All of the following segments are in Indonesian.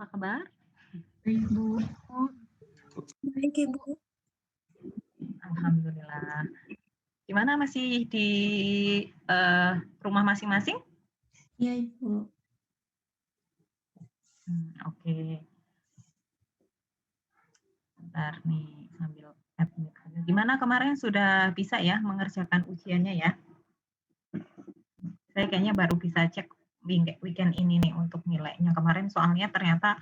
apa kabar? Baik, Bu. Baik, Ibu. Alhamdulillah. Gimana masih di rumah masing-masing? Iya, Ibu. Oke. Bentar nih sambil admit. Gimana kemarin sudah bisa ya mengerjakan ujiannya ya? Saya kayaknya baru bisa cek weekend ini nih untuk nilainya. Kemarin soalnya ternyata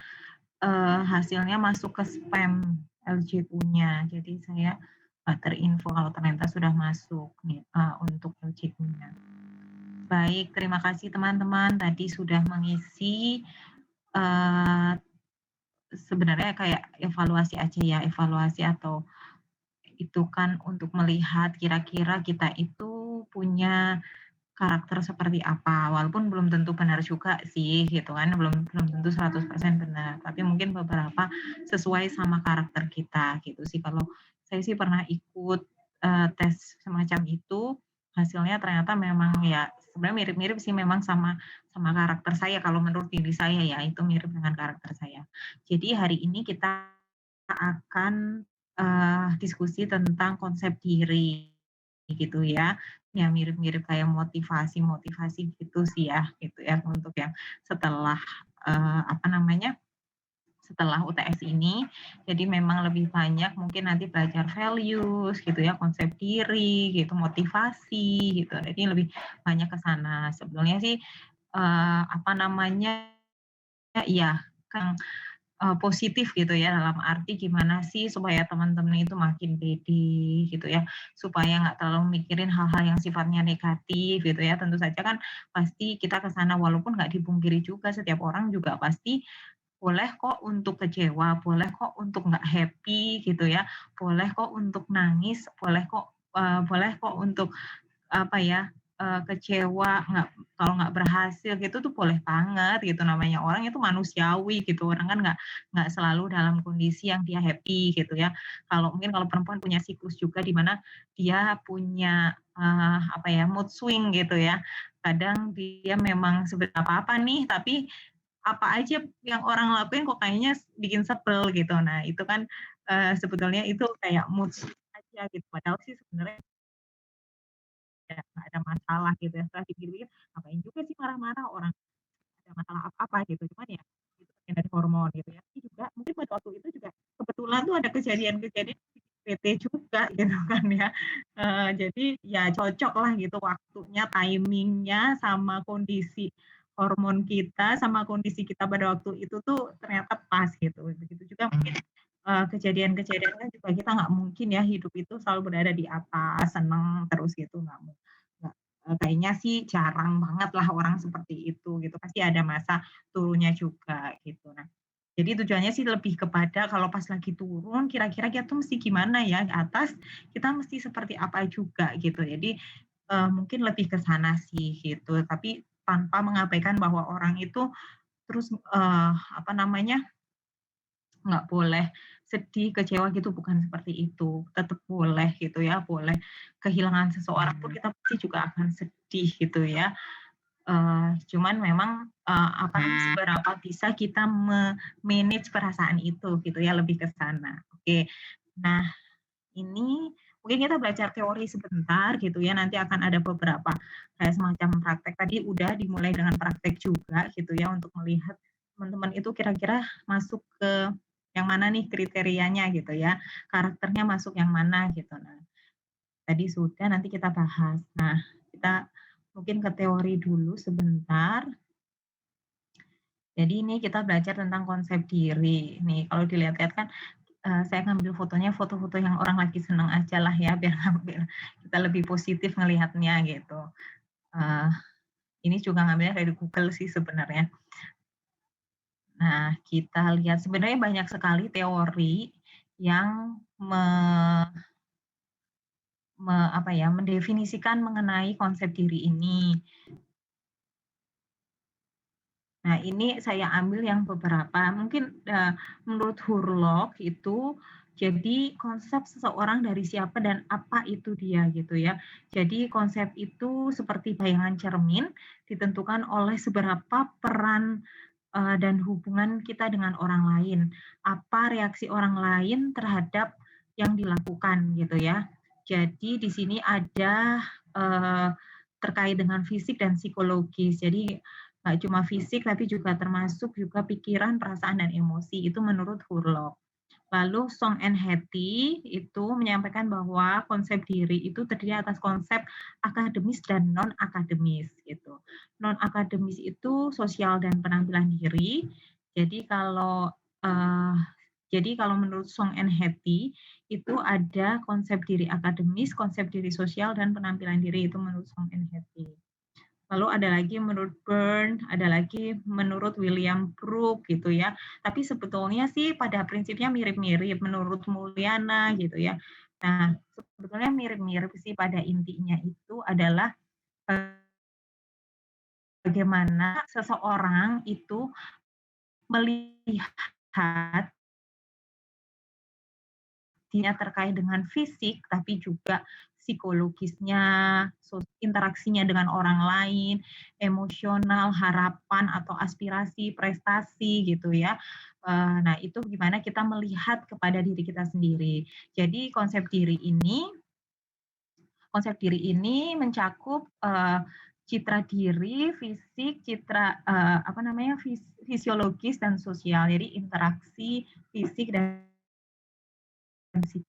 hasilnya masuk ke spam LJU-nya. Jadi saya nggak terinfo kalau ternyata sudah masuk nih untuk LJU-nya. Baik, terima kasih teman-teman tadi sudah mengisi sebenarnya kayak evaluasi aja ya, evaluasi atau itu kan untuk melihat kira-kira kita itu punya karakter seperti apa, walaupun belum tentu benar juga sih gitu kan, belum tentu 100% benar, tapi mungkin beberapa sesuai sama karakter kita gitu sih. Kalau saya sih pernah ikut tes semacam itu, hasilnya ternyata memang ya sebenarnya mirip-mirip sih memang sama karakter saya kalau menurut diri saya ya, itu mirip dengan karakter saya. Jadi hari ini kita akan diskusi tentang konsep diri gitu ya. Ya mirip-mirip kayak motivasi gitu sih ya, gitu ya, untuk yang setelah, setelah UTS ini. Jadi memang lebih banyak mungkin nanti belajar values gitu ya, konsep diri gitu, motivasi gitu. Jadi lebih banyak ke sana. Sebetulnya sih, ya kan positif gitu ya, dalam arti gimana sih supaya teman-teman itu makin pede gitu ya, supaya nggak terlalu mikirin hal-hal yang sifatnya negatif gitu ya. Tentu saja kan pasti kita ke sana walaupun nggak dipungkiri juga setiap orang juga pasti boleh kok untuk kecewa, boleh kok untuk nggak happy gitu ya, boleh kok untuk nangis, boleh kok untuk apa ya, kecewa, kalau nggak berhasil gitu tuh boleh banget gitu, namanya orang itu manusiawi gitu, orang kan nggak selalu dalam kondisi yang dia happy gitu ya. Mungkin kalau perempuan punya siklus juga di mana dia punya, mood swing gitu ya. Kadang dia memang apa-apa nih, tapi apa aja yang orang lakuin kok kayaknya bikin sebel gitu. Nah itu kan, sebetulnya itu kayak mood swing aja gitu, padahal sih sebenarnya ya nggak ada masalah gitu ya, setelah dipikir-pikir ngapain juga sih marah-marah, orang ada masalah apa-apa gitu, cuman ya itu bagian dari hormon gitu ya. Tapi juga mungkin pada waktu itu juga kebetulan tuh ada kejadian-kejadian PT juga gitu kan ya, jadi ya cocok lah gitu waktunya, timing-nya, sama kondisi hormon kita, sama kondisi kita pada waktu itu tuh ternyata pas gitu. Begitu juga mungkin kejadian-kejadian kan juga kita nggak mungkin ya hidup itu selalu berada di atas, seneng terus gitu, kayaknya sih jarang banget lah orang seperti itu gitu, pasti ada masa turunnya juga gitu. Nah, jadi tujuannya sih lebih kepada kalau pas lagi turun kira-kira kita tuh mesti gimana ya, di atas kita mesti seperti apa juga gitu. Jadi, mungkin lebih ke sana sih gitu, tapi tanpa mengabaikan bahwa orang itu terus, nggak boleh sedih, kecewa gitu, bukan seperti itu. Tetap boleh gitu ya, boleh kehilangan seseorang pun kita pasti juga akan sedih gitu ya. Cuman memang, seberapa bisa kita manage perasaan itu gitu ya, lebih ke sana. Oke. Nah, ini mungkin kita belajar teori sebentar gitu ya, nanti akan ada beberapa kayak semacam praktek. Tadi udah dimulai dengan praktek juga gitu ya, untuk melihat teman-teman itu kira-kira masuk ke yang mana nih kriterianya gitu ya, karakternya masuk yang mana gitu. Nah, tadi sudah, nanti kita bahas. Nah, kita mungkin ke teori dulu sebentar. Jadi ini kita belajar tentang konsep diri. Nih, kalau dilihat-lihat kan saya ngambil fotonya foto-foto yang orang lagi seneng aja lah ya, biar kita lebih positif ngelihatnya gitu. Ini juga ngambilnya dari Google sih sebenarnya. Nah, kita lihat sebenarnya banyak sekali teori yang mendefinisikan mengenai konsep diri ini. Nah, ini saya ambil yang beberapa, mungkin menurut Hurlock itu, jadi konsep seseorang dari siapa dan apa itu dia gitu ya. Jadi konsep itu seperti bayangan cermin, ditentukan oleh seberapa peran dan hubungan kita dengan orang lain. Apa reaksi orang lain terhadap yang dilakukan gitu ya. Jadi di sini ada terkait dengan fisik dan psikologis. Jadi nggak cuma fisik tapi juga termasuk juga pikiran, perasaan dan emosi. Itu menurut Hurlok. Lalu Song and Hattie itu menyampaikan bahwa konsep diri itu terdiri atas konsep akademis dan non akademis gitu. Non akademis itu sosial dan penampilan diri. Jadi kalau uh, menurut Song and Hattie itu ada konsep diri akademis, konsep diri sosial dan penampilan diri itu menurut Song and Hattie. Lalu ada lagi menurut Byrne, ada lagi menurut William Brooke gitu ya. Tapi sebetulnya sih pada prinsipnya mirip-mirip menurut Mulyana gitu ya. Nah, sebetulnya mirip-mirip sih pada intinya itu adalah bagaimana seseorang itu melihat dia terkait dengan fisik, tapi juga psikologisnya, interaksinya dengan orang lain, emosional, harapan atau aspirasi, prestasi gitu ya. Nah, itu gimana kita melihat kepada diri kita sendiri. Jadi konsep diri ini mencakup citra diri, fisik, citra fisiologis dan sosial. Jadi interaksi fisik dan psikis.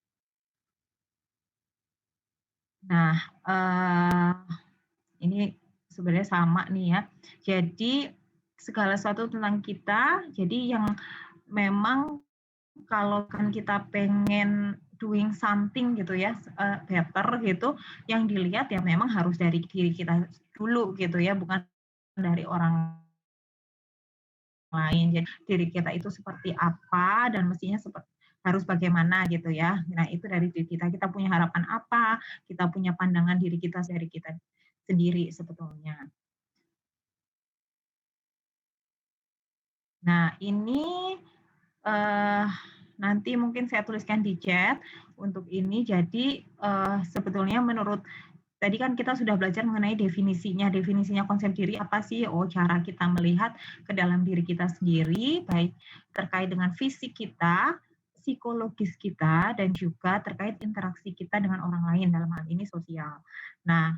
Nah, ini sebenarnya sama nih ya. Jadi segala sesuatu tentang kita, jadi yang memang kalau kan kita pengen doing something gitu ya, better gitu, yang dilihat ya memang harus dari diri kita dulu gitu ya, bukan dari orang lain. Jadi diri kita itu seperti apa dan mestinya harus bagaimana gitu ya. Nah, itu dari diri kita. Kita punya harapan apa, kita punya pandangan diri kita dari kita sendiri sebetulnya. Nah, ini nanti mungkin saya tuliskan di chat untuk ini. Jadi sebetulnya menurut tadi kan kita sudah belajar mengenai definisinya konsep diri apa sih? Oh, cara kita melihat ke dalam diri kita sendiri, baik terkait dengan fisik kita, psikologis kita, dan juga terkait interaksi kita dengan orang lain dalam hal ini sosial. Nah,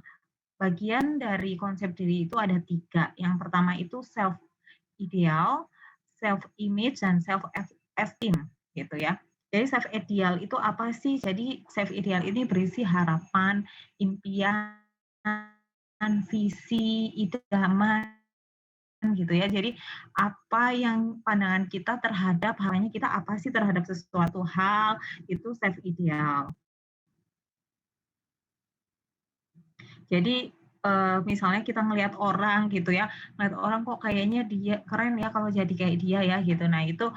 bagian dari konsep diri itu ada 3. Yang pertama itu self ideal, self image dan self esteem gitu ya. Jadi self ideal itu apa sih? Jadi self ideal ini berisi harapan, impian, visi, idaman gitu ya. Jadi apa yang pandangan kita terhadap halnya kita apa sih terhadap sesuatu hal itu self ideal. Jadi misalnya kita ngelihat orang gitu ya, ngelihat orang kok kayaknya dia keren ya kalau jadi kayak dia ya gitu. Nah itu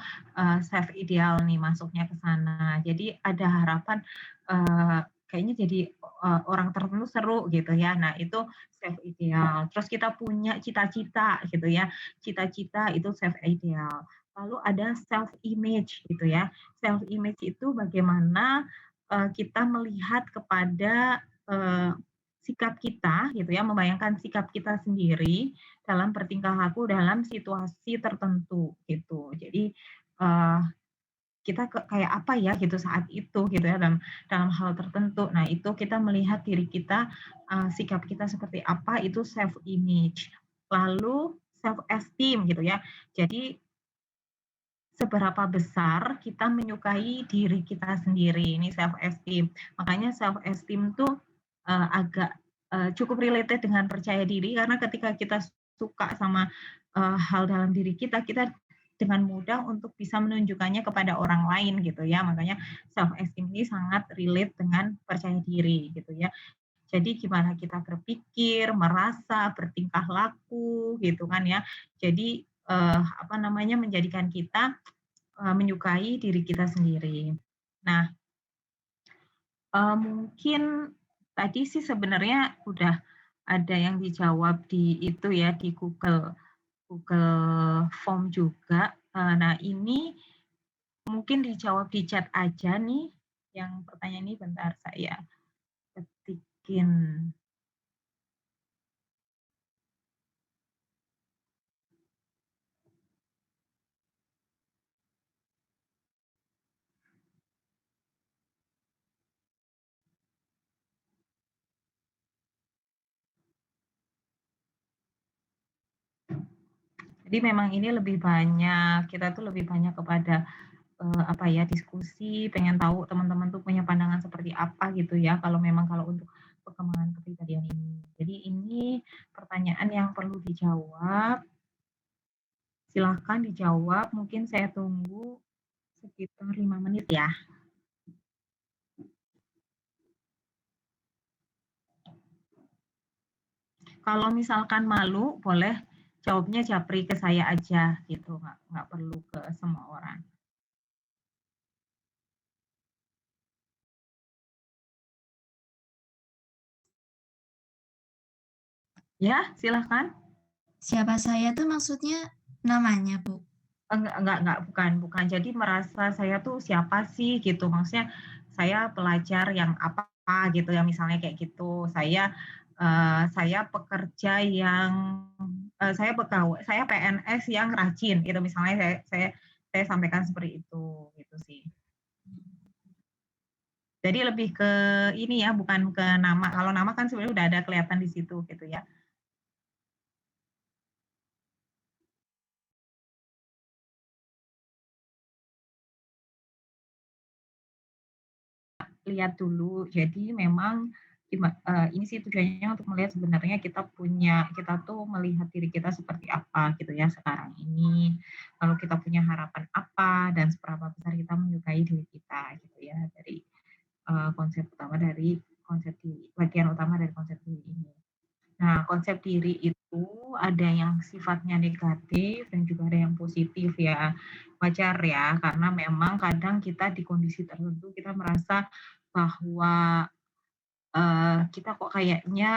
self ideal nih masuknya ke sana. Jadi ada harapan kayaknya jadi orang tertentu seru gitu ya. Nah itu self ideal. Terus kita punya cita-cita gitu ya. Cita-cita itu self ideal. Lalu ada self image gitu ya. Self image itu bagaimana kita melihat kepada sikap kita gitu ya, membayangkan sikap kita sendiri dalam bertingkah laku dalam situasi tertentu gitu. Jadi kita kayak apa ya gitu saat itu gitu ya dalam hal tertentu. Nah, itu kita melihat diri kita sikap kita seperti apa itu self image. Lalu self esteem gitu ya. Jadi seberapa besar kita menyukai diri kita sendiri, ini self esteem. Makanya self esteem tuh agak cukup related dengan percaya diri karena ketika kita suka sama hal dalam diri kita, kita dengan mudah untuk bisa menunjukkannya kepada orang lain gitu ya. Makanya self esteem ini sangat relate dengan percaya diri gitu ya. Jadi gimana kita berpikir, merasa, bertingkah laku gitu kan ya. Jadi menjadikan kita menyukai diri kita sendiri. Nah, mungkin tadi sih sebenarnya udah ada yang dijawab di itu ya di Google Form juga. Nah ini mungkin dijawab di chat aja nih. Yang pertanyaan ini bentar saya ketikin. Jadi memang ini lebih banyak kita tuh lebih banyak kepada, apa ya, diskusi, pengen tahu teman-teman tuh punya pandangan seperti apa gitu ya, kalau untuk perkembangan kepribadian ini. Jadi ini pertanyaan yang perlu dijawab, silahkan dijawab, mungkin saya tunggu sekitar 5 menit ya. Kalau misalkan malu, boleh jawabnya japri ke saya aja gitu, nggak perlu ke semua orang. Ya, silahkan. Siapa saya tuh maksudnya namanya, Bu? Enggak, bukan. Jadi merasa saya tuh siapa sih gitu, maksudnya saya pelajar yang apa gitu ya, misalnya kayak gitu. Saya pekerja yang, saya PNS yang rajin gitu, misalnya saya sampaikan seperti itu, gitu sih. Jadi lebih ke ini ya, bukan ke nama. Kalau nama kan sebenarnya udah ada kelihatan di situ gitu ya. Lihat dulu. Jadi memang ini sih tujuannya untuk melihat sebenarnya kita tuh melihat diri kita seperti apa gitu ya sekarang ini. Lalu kita punya harapan apa dan seberapa besar kita menyukai diri kita gitu ya dari konsep diri, bagian utama dari konsep diri ini. Nah, konsep diri itu ada yang sifatnya negatif dan juga ada yang positif ya. Wajar ya, karena memang kadang kita di kondisi tertentu kita merasa bahwa, kita kok kayaknya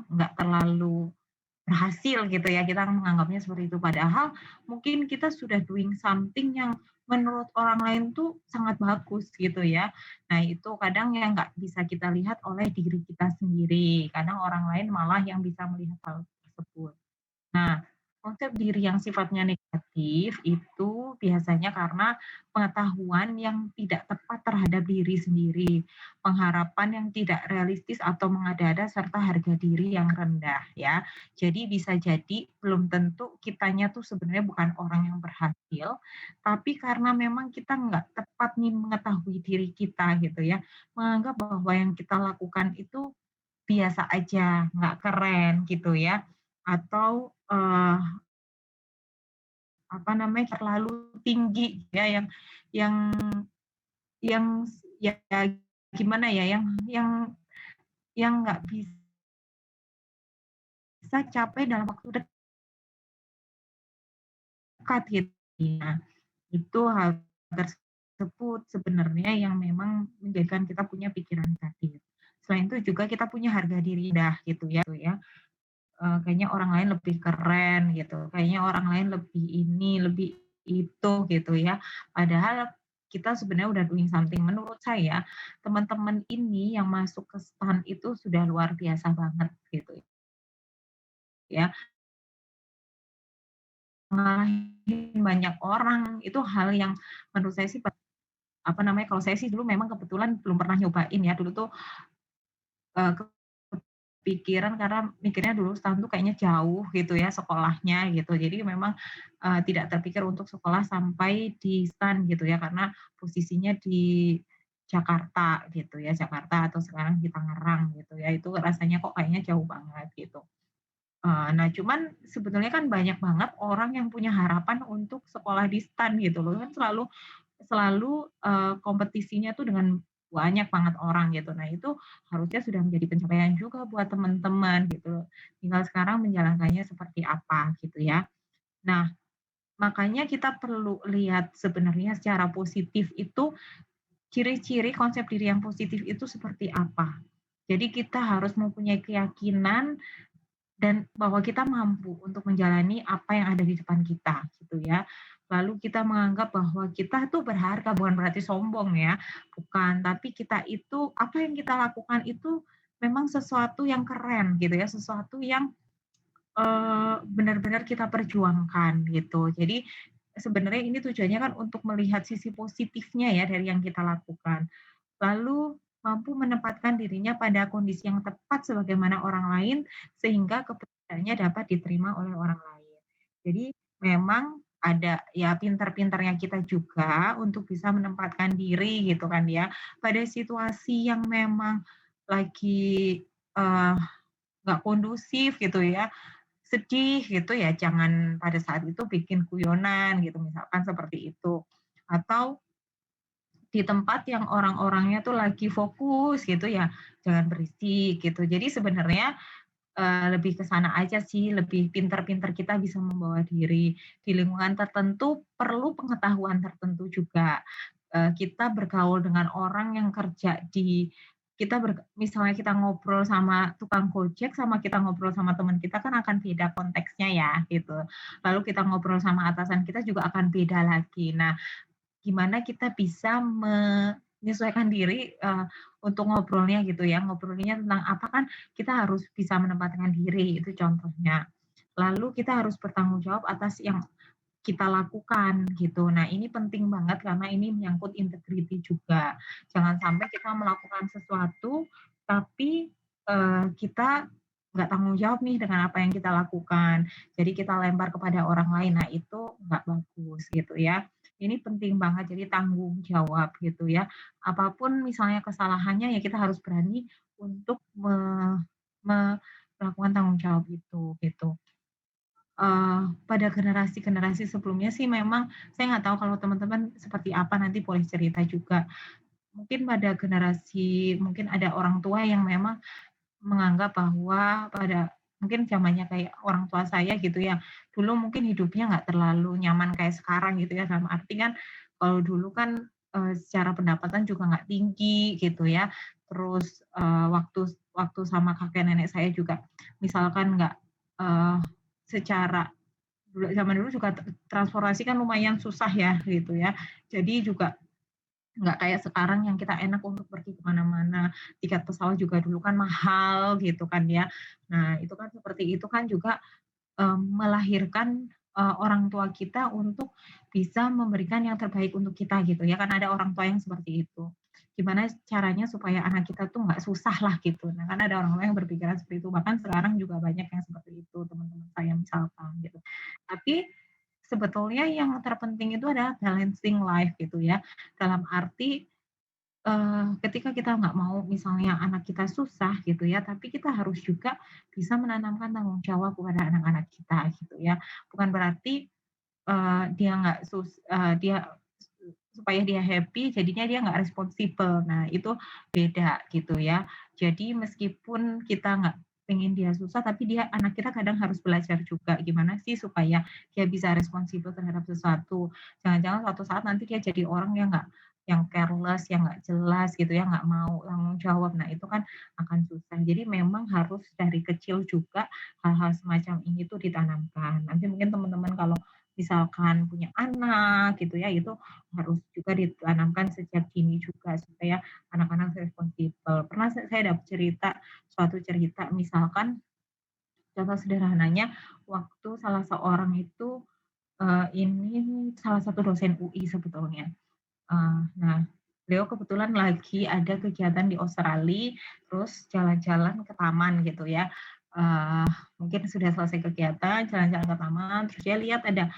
nggak terlalu berhasil gitu ya, kita menganggapnya seperti itu. Padahal mungkin kita sudah doing something yang menurut orang lain tuh sangat bagus gitu ya. Nah itu kadang yang nggak bisa kita lihat oleh diri kita sendiri, kadang orang lain malah yang bisa melihat hal tersebut. Nah, konsep diri yang sifatnya negatif itu biasanya karena pengetahuan yang tidak tepat terhadap diri sendiri, pengharapan yang tidak realistis atau mengada-ada serta harga diri yang rendah ya. Jadi bisa jadi belum tentu kitanya tuh sebenarnya bukan orang yang berhasil, tapi karena memang kita nggak tepat nih mengetahui diri kita gitu ya, menganggap bahwa yang kita lakukan itu biasa aja, nggak keren gitu ya, atau, apa namanya, terlalu tinggi ya yang yang ya gimana ya, yang nggak bisa capai dalam waktu dekat gitu. Nah, itu hal tersebut sebenarnya yang memang menjadikan kita punya pikiran negatif. Selain itu juga kita punya harga diri rendah gitu ya. Kayaknya orang lain lebih keren gitu, kayaknya orang lain lebih ini, lebih itu gitu ya. Padahal kita sebenarnya udah doing something. Menurut saya, teman-teman ini yang masuk ke STAN itu sudah luar biasa banget gitu ya. Ngalahin banyak orang, itu hal yang menurut saya sih apa namanya, kalau saya sih dulu memang kebetulan belum pernah nyobain ya, dulu tuh, eee, kepikiran karena mikirnya dulu STAN tuh kayaknya jauh gitu ya sekolahnya gitu. Jadi memang, tidak terpikir untuk sekolah sampai di STAN gitu ya, karena posisinya di Jakarta gitu ya, Jakarta atau sekarang di Tangerang gitu ya, itu rasanya kok kayaknya jauh banget gitu. Nah cuman sebetulnya kan banyak banget orang yang punya harapan untuk sekolah di STAN gitu loh, kan selalu selalu, kompetisinya tuh dengan banyak banget orang gitu. Nah itu harusnya sudah menjadi pencapaian juga buat teman-teman gitu. Tinggal sekarang menjalankannya seperti apa gitu ya. Nah, makanya kita perlu lihat sebenarnya secara positif itu ciri-ciri konsep diri yang positif itu seperti apa. Jadi kita harus mempunyai keyakinan dan bahwa kita mampu untuk menjalani apa yang ada di depan kita, gitu ya. Lalu kita menganggap bahwa kita tuh berharga, bukan berarti sombong ya, bukan. Tapi kita itu, apa yang kita lakukan itu memang sesuatu yang keren gitu ya, sesuatu yang benar-benar kita perjuangkan gitu. Jadi sebenarnya ini tujuannya kan untuk melihat sisi positifnya ya dari yang kita lakukan. Lalu mampu menempatkan dirinya pada kondisi yang tepat sebagaimana orang lain, sehingga kepercayaannya dapat diterima oleh orang lain. Jadi memang ada ya pintar-pintarnya kita juga untuk bisa menempatkan diri gitu kan ya, pada situasi yang memang lagi, nggak kondusif gitu ya, sedih gitu ya, jangan pada saat itu bikin guyonan gitu, misalkan seperti itu. Atau di tempat yang orang-orangnya tuh lagi fokus gitu ya, jangan berisik gitu. Jadi sebenarnya, lebih ke sana aja sih, lebih pintar-pintar kita bisa membawa diri. Di lingkungan tertentu perlu pengetahuan tertentu juga. Kita bergaul dengan orang yang kerja di misalnya kita ngobrol sama tukang gojek, sama kita ngobrol sama teman kita kan akan beda konteksnya ya, gitu. Lalu kita ngobrol sama atasan kita juga akan beda lagi. Nah, gimana kita bisa menyesuaikan diri, untuk ngobrolnya gitu ya, ngobrolnya tentang apa kan kita harus bisa menempatkan diri, itu contohnya. Lalu kita harus bertanggung jawab atas yang kita lakukan gitu. Nah, ini penting banget karena ini menyangkut integriti juga. Jangan sampai kita melakukan sesuatu tapi, kita nggak tanggung jawab nih dengan apa yang kita lakukan. Jadi kita lempar kepada orang lain, nah itu nggak bagus gitu ya. Ini penting banget, jadi tanggung jawab gitu ya. Apapun misalnya kesalahannya ya kita harus berani untuk melakukan tanggung jawab itu, gitu. Pada generasi-generasi sebelumnya sih memang saya nggak tahu kalau teman-teman seperti apa, nanti boleh cerita juga. Mungkin pada generasi mungkin ada orang tua yang memang menganggap bahwa mungkin zamannya kayak orang tua saya gitu ya, dulu mungkin hidupnya nggak terlalu nyaman kayak sekarang gitu ya, dalam arti kan kalau dulu kan, secara pendapatan juga nggak tinggi gitu ya, terus, waktu waktu sama kakek nenek saya juga misalkan nggak, eee, secara zaman dulu juga transportasi kan lumayan susah ya gitu ya. Jadi juga nggak kayak sekarang yang kita enak untuk pergi ke mana-mana, tiket pesawat juga dulu kan mahal gitu kan ya. Nah itu kan seperti itu kan juga, melahirkan, orang tua kita untuk bisa memberikan yang terbaik untuk kita gitu ya, kan ada orang tua yang seperti itu. Gimana caranya supaya anak kita tuh nggak susah lah gitu. Nah kan ada orang tua yang berpikiran seperti itu, bahkan sekarang juga banyak yang seperti itu teman-teman saya misalkan gitu. Tapi sebetulnya yang terpenting itu adalah balancing life gitu ya, dalam arti ketika kita nggak mau misalnya anak kita susah gitu ya, tapi kita harus juga bisa menanamkan tanggung jawab kepada anak-anak kita gitu ya. Bukan berarti, dia supaya dia happy jadinya dia nggak responsibel. Nah itu beda gitu ya. Jadi meskipun kita nggak pengen dia susah, tapi anak kita kadang harus belajar juga gimana sih supaya dia bisa responsibel terhadap sesuatu. Jangan-jangan suatu saat nanti dia jadi orang yang careless, yang nggak jelas gitu ya, nggak mau tanggung jawab. Nah itu kan akan susah. Jadi memang harus dari kecil juga hal-hal semacam ini tuh ditanamkan. Nanti mungkin teman-teman kalau misalkan punya anak gitu ya, itu harus juga ditanamkan sejak dini juga supaya anak-anak responsibel. Pernah saya dapat suatu cerita misalkan contoh sederhananya waktu salah seorang itu, ini salah satu dosen UI sebetulnya. Nah, beliau kebetulan lagi ada kegiatan di Australia, terus jalan-jalan ke taman gitu ya. Eee, Mungkin sudah selesai kegiatan, jalan-jalan ke taman, terus dia lihat ada,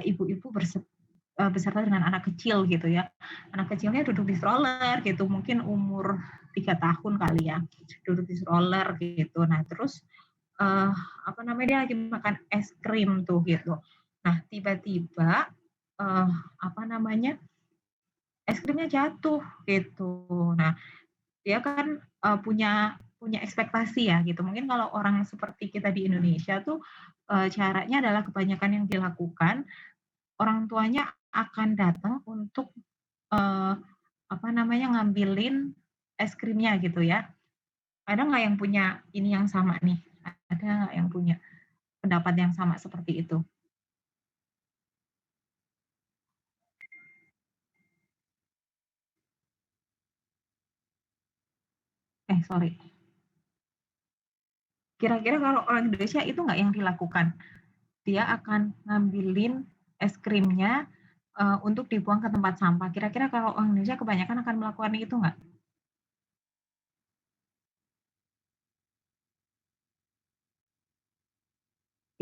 ibu-ibu beserta dengan anak kecil gitu ya. Anak kecilnya duduk di stroller gitu, mungkin umur 3 tahun kali ya, duduk di stroller gitu. Nah terus, eee, apa namanya, dia lagi makan es krim tuh gitu. Nah tiba-tiba, eee, apa namanya, es krimnya jatuh gitu. Nah, dia kan, punya punya ekspektasi ya gitu. Mungkin kalau orang seperti kita di Indonesia tuh, caranya adalah kebanyakan yang dilakukan, orang tuanya akan datang untuk, eee, apa namanya, ngambilin es krimnya gitu ya. Ada nggak yang punya ini yang sama nih? Ada nggak yang punya pendapat yang sama seperti itu? Sorry. Kira-kira kalau orang Indonesia itu nggak yang dilakukan? Dia akan ngambilin es krimnya, untuk dibuang ke tempat sampah. Kira-kira kalau orang Indonesia kebanyakan akan melakukan itu nggak?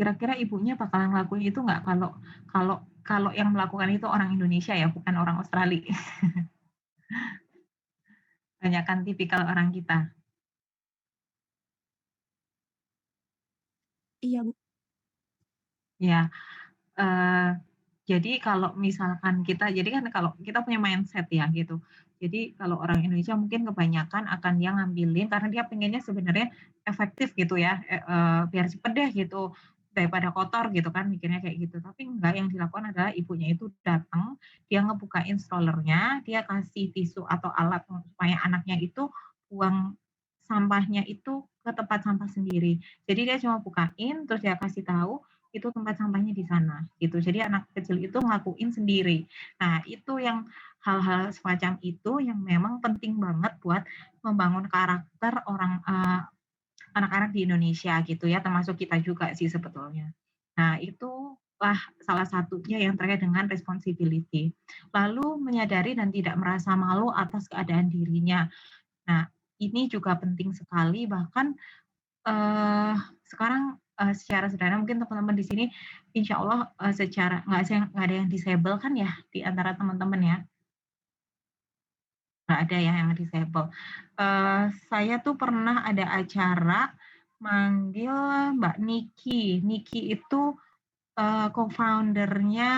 Kira-kira ibunya bakalan ngelakuin itu nggak kalau kalau kalau yang melakukan itu orang Indonesia ya, bukan orang Australia? Banyakan tipikal orang kita. Iya, Bu. Ya, eee, jadi kalau misalkan kita jadi kan kalau kita punya mindset ya gitu. Jadi kalau orang Indonesia mungkin kebanyakan akan dia ngambilin karena dia pengennya sebenarnya efektif gitu ya, biar cepet deh gitu, daripada kotor gitu kan mikirnya kayak gitu. Tapi enggak, yang dilakukan adalah ibunya itu datang, dia ngebukain strollernya, dia kasih tisu atau alat supaya anaknya itu buang sampahnya itu ke tempat sampah sendiri. Jadi dia cuma bukain, terus dia kasih tahu, itu tempat sampahnya di sana, gitu. Jadi anak kecil itu ngelakuin sendiri. Nah, itu yang hal-hal semacam itu yang memang penting banget buat membangun karakter anak-anak di Indonesia gitu ya, termasuk kita juga sih sebetulnya. Nah, itulah salah satunya yang terkait dengan responsibility. Lalu menyadari dan tidak merasa malu atas keadaan dirinya. Nah, ini juga penting sekali bahkan Eee, sekarang, secara sederhana mungkin teman-teman di sini insya Allah, secara nggak ada yang disable kan ya di antara teman-teman ya? Nggak ada ya yang disable. Saya tuh pernah ada acara manggil Mbak Niki. Niki itu, co-founder-nya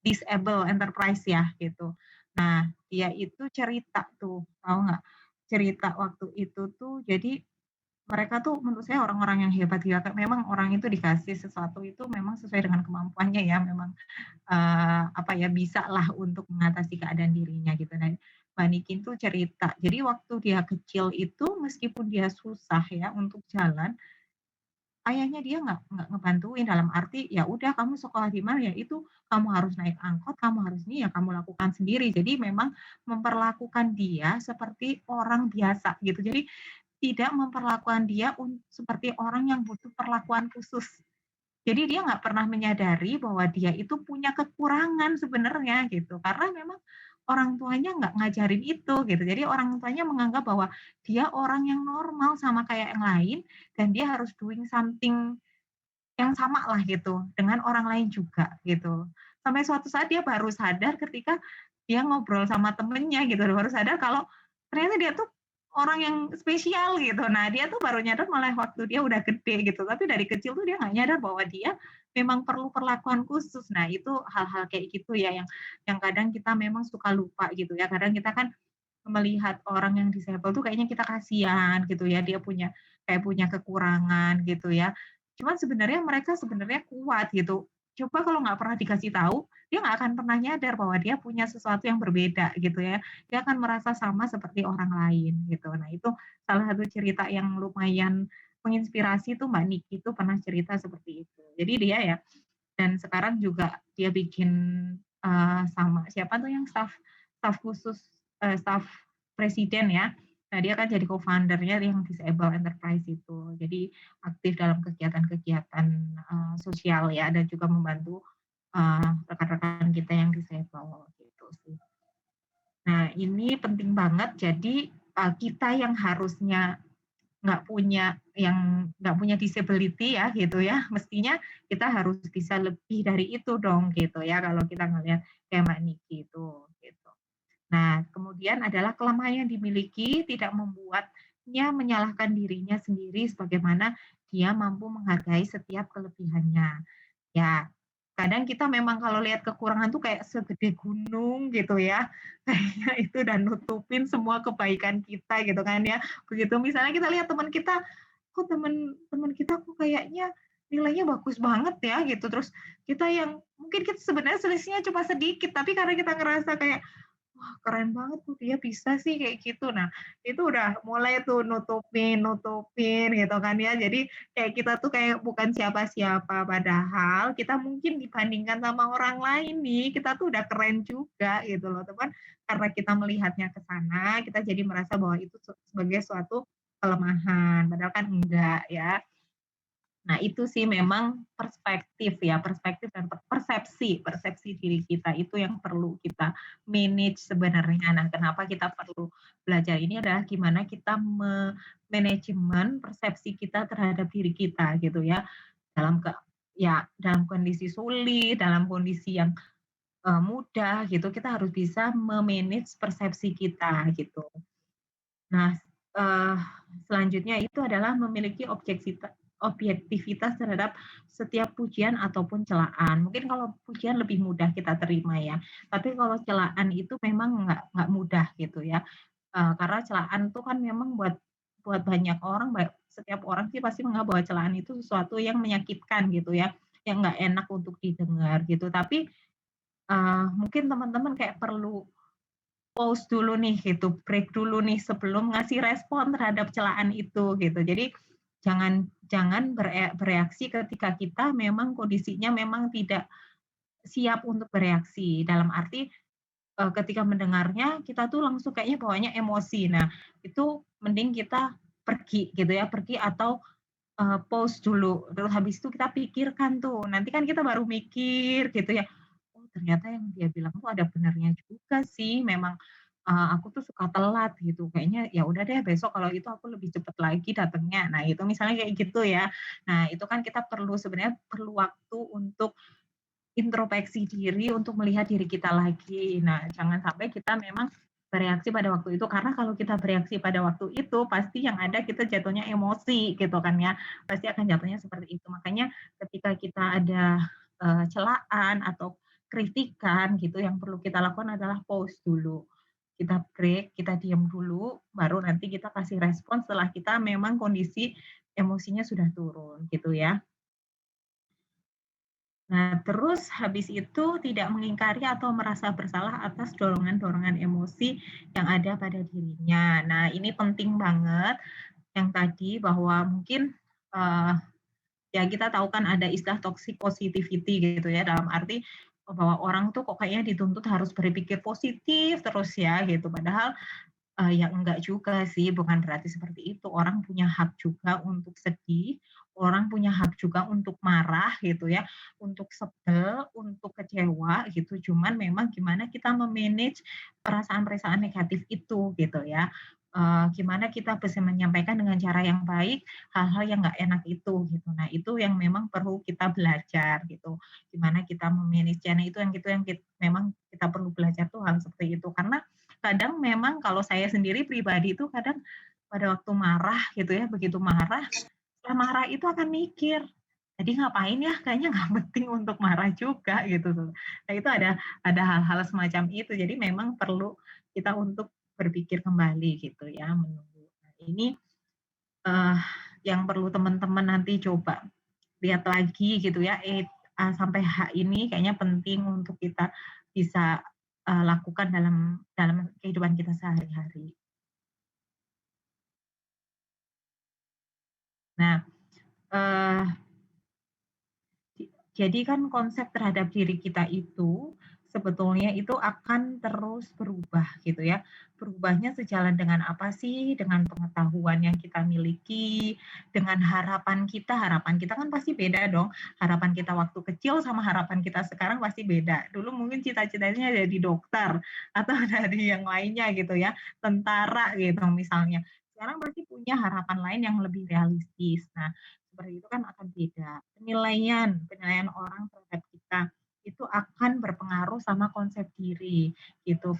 Disable Enterprise ya gitu. Nah, dia itu cerita tuh, tahu nggak? Cerita waktu itu tuh jadi mereka tuh menurut saya orang-orang yang hebat ya, Kak. Memang orang itu dikasih sesuatu itu memang sesuai dengan kemampuannya ya, memang, apa ya, bisalah untuk mengatasi keadaan dirinya gitu. Nah, Mbak Nikin tuh cerita, jadi waktu dia kecil itu meskipun dia susah ya untuk jalan, ayahnya dia nggak ngebantuin, dalam arti, "Ya udah kamu sekolah di mana, ya itu kamu harus naik angkot, kamu harus ini, ya kamu lakukan sendiri." Jadi memang memperlakukan dia seperti orang biasa gitu. Jadi tidak memperlakukan dia seperti orang yang butuh perlakuan khusus. Jadi dia nggak pernah menyadari bahwa dia itu punya kekurangan sebenarnya gitu, karena memang orang tuanya nggak ngajarin itu gitu. Jadi orang tuanya menganggap bahwa dia orang yang normal sama kayak yang lain dan dia harus doing something yang sama lah gitu, dengan orang lain juga gitu. Sampai suatu saat dia baru sadar ketika dia ngobrol sama temennya gitu, baru sadar kalau ternyata dia tuh orang yang spesial gitu. Nah, dia tuh baru nyadar malah waktu dia udah gede gitu, tapi dari kecil tuh dia nggak nyadar bahwa dia memang perlu perlakuan khusus. Nah, itu hal-hal kayak gitu ya yang kadang kita memang suka lupa gitu ya. Kadang kita kan melihat orang yang disable tuh kayaknya kita kasihan gitu ya, dia punya kekurangan gitu ya. Cuman sebenarnya mereka sebenarnya kuat gitu. Coba kalau nggak pernah dikasih tahu, dia nggak akan pernah nyadar bahwa dia punya sesuatu yang berbeda gitu ya. Dia akan merasa sama seperti orang lain gitu. Nah, itu salah satu cerita yang lumayan menginspirasi tuh Mbak Niki itu pernah cerita seperti itu. Jadi dia ya dan sekarang juga dia bikin, sama siapa tuh yang staf khusus, staf presiden ya. Nah, dia kan jadi co-founder-nya yang Disable Enterprise itu. Jadi aktif dalam kegiatan-kegiatan, sosial ya dan juga membantu, rekan-rekan kita yang disable gitu sih. Nah, ini penting banget jadi, kita yang harusnya nggak punya disability ya gitu ya, mestinya kita harus bisa lebih dari itu dong gitu ya kalau kita ngelihat kayak Mbak Niki itu gitu. Nah, kemudian adalah kelemahan yang dimiliki tidak membuatnya menyalahkan dirinya sendiri sebagaimana dia mampu menghargai setiap kelebihannya. Ya, kadang kita memang kalau lihat kekurangan tuh kayak segede gunung gitu ya, kayaknya itu dan nutupin semua kebaikan kita gitu kan ya. Begitu misalnya kita lihat teman kita, kok teman kita kok kayaknya nilainya bagus banget ya gitu, terus kita yang mungkin kita sebenarnya selisihnya cuma sedikit, tapi karena kita ngerasa kayak, wah keren banget tuh dia bisa sih kayak gitu. Nah, itu udah mulai tuh nutupin gitu kan ya. Jadi kayak kita tuh kayak bukan siapa-siapa, padahal kita mungkin dibandingkan sama orang lain nih, kita tuh udah keren juga gitu loh, teman. Karena kita melihatnya ke sana, kita jadi merasa bahwa itu sebagai suatu kelemahan, padahal kan enggak ya. Nah, itu sih memang perspektif ya, perspektif dan persepsi, persepsi diri kita itu yang perlu kita manage sebenarnya. Nah, kenapa kita perlu belajar ini adalah gimana kita manajemen persepsi kita terhadap diri kita gitu ya. Dalam ya dalam kondisi sulit, dalam kondisi yang mudah gitu, kita harus bisa me-manage persepsi kita gitu. Nah, eee, selanjutnya itu adalah memiliki objektivitas terhadap setiap pujian ataupun celaan. Mungkin kalau pujian lebih mudah kita terima ya, tapi kalau celaan itu memang nggak mudah gitu ya. Karena celaan itu kan memang buat banyak orang, setiap orang sih pasti menganggap bahwa celaan itu sesuatu yang menyakitkan gitu ya, yang nggak enak untuk didengar gitu. Tapi, mungkin teman-teman kayak perlu pause dulu nih gitu, break dulu nih sebelum ngasih respon terhadap celaan itu gitu. Jadi jangan jangan bereaksi ketika kita memang kondisinya memang tidak siap untuk bereaksi. Dalam arti, ketika mendengarnya kita tuh langsung kayaknya bawanya emosi. Nah, itu mending kita pergi gitu ya, pergi atau pause dulu, terus habis itu kita pikirkan tuh, nanti kan kita baru mikir gitu ya, "Oh ternyata yang dia bilang tuh ada benernya juga sih, memang, aku tuh suka telat gitu, kayaknya ya udah deh besok kalau itu aku lebih cepet lagi datangnya." Nah itu misalnya kayak gitu ya. Nah itu kan kita sebenarnya perlu waktu untuk introspeksi diri untuk melihat diri kita lagi. Nah, jangan sampai kita memang bereaksi pada waktu itu, karena kalau kita bereaksi pada waktu itu, pasti yang ada kita jatuhnya emosi gitu kan ya, pasti akan jatuhnya seperti itu. Makanya ketika kita ada, celaan atau kritikan gitu, yang perlu kita lakukan adalah pause dulu. Kita break, kita diam dulu, baru nanti kita kasih respon setelah kita memang kondisi emosinya sudah turun gitu ya. Nah, terus habis itu tidak mengingkari atau merasa bersalah atas dorongan-dorongan emosi yang ada pada dirinya. Nah, ini penting banget yang tadi bahwa mungkin, eee, ya kita tahu kan ada istilah toxic positivity gitu ya, dalam arti bahwa orang tuh kok kayaknya dituntut harus berpikir positif terus ya gitu. Padahal ya enggak juga sih, bukan berarti seperti itu. Orang punya hak juga untuk sedih, orang punya hak juga untuk marah gitu ya, untuk sebel, untuk kecewa gitu. Cuman memang gimana kita me-manage perasaan-perasaan negatif itu gitu ya. Gimana kita bisa menyampaikan dengan cara yang baik hal-hal yang nggak enak itu gitu. Nah itu yang memang perlu kita belajar gitu. Gimana kita me-manage-nya. Nah itu yang memang kita perlu belajar tuh hal seperti itu. Karena kadang memang kalau saya sendiri pribadi itu kadang pada waktu marah gitu ya, begitu marah, setelah marah itu akan mikir, "Tadi ngapain ya? Kayaknya nggak penting untuk marah juga," gitu tuh. Nah itu ada hal-hal semacam itu. Jadi memang perlu kita untuk berpikir kembali gitu ya, menunggu. Nah ini, eee, yang perlu teman-teman nanti coba lihat lagi gitu ya, sampai H ini kayaknya penting untuk kita bisa, lakukan dalam dalam kehidupan kita sehari-hari. Nah, eee, jadi kan konsep terhadap diri kita itu sebetulnya itu akan terus berubah gitu ya. Berubahnya sejalan dengan apa sih? Dengan pengetahuan yang kita miliki, dengan harapan kita kan pasti beda dong. Harapan kita waktu kecil sama harapan kita sekarang pasti beda. Dulu mungkin cita-citanya jadi dokter atau dari yang lainnya gitu ya, tentara gitu misalnya. Sekarang pasti punya harapan lain yang lebih realistis. Nah, seperti itu kan akan beda. Penilaian orang terhadap kita itu akan berpengaruh sama konsep diri gitu.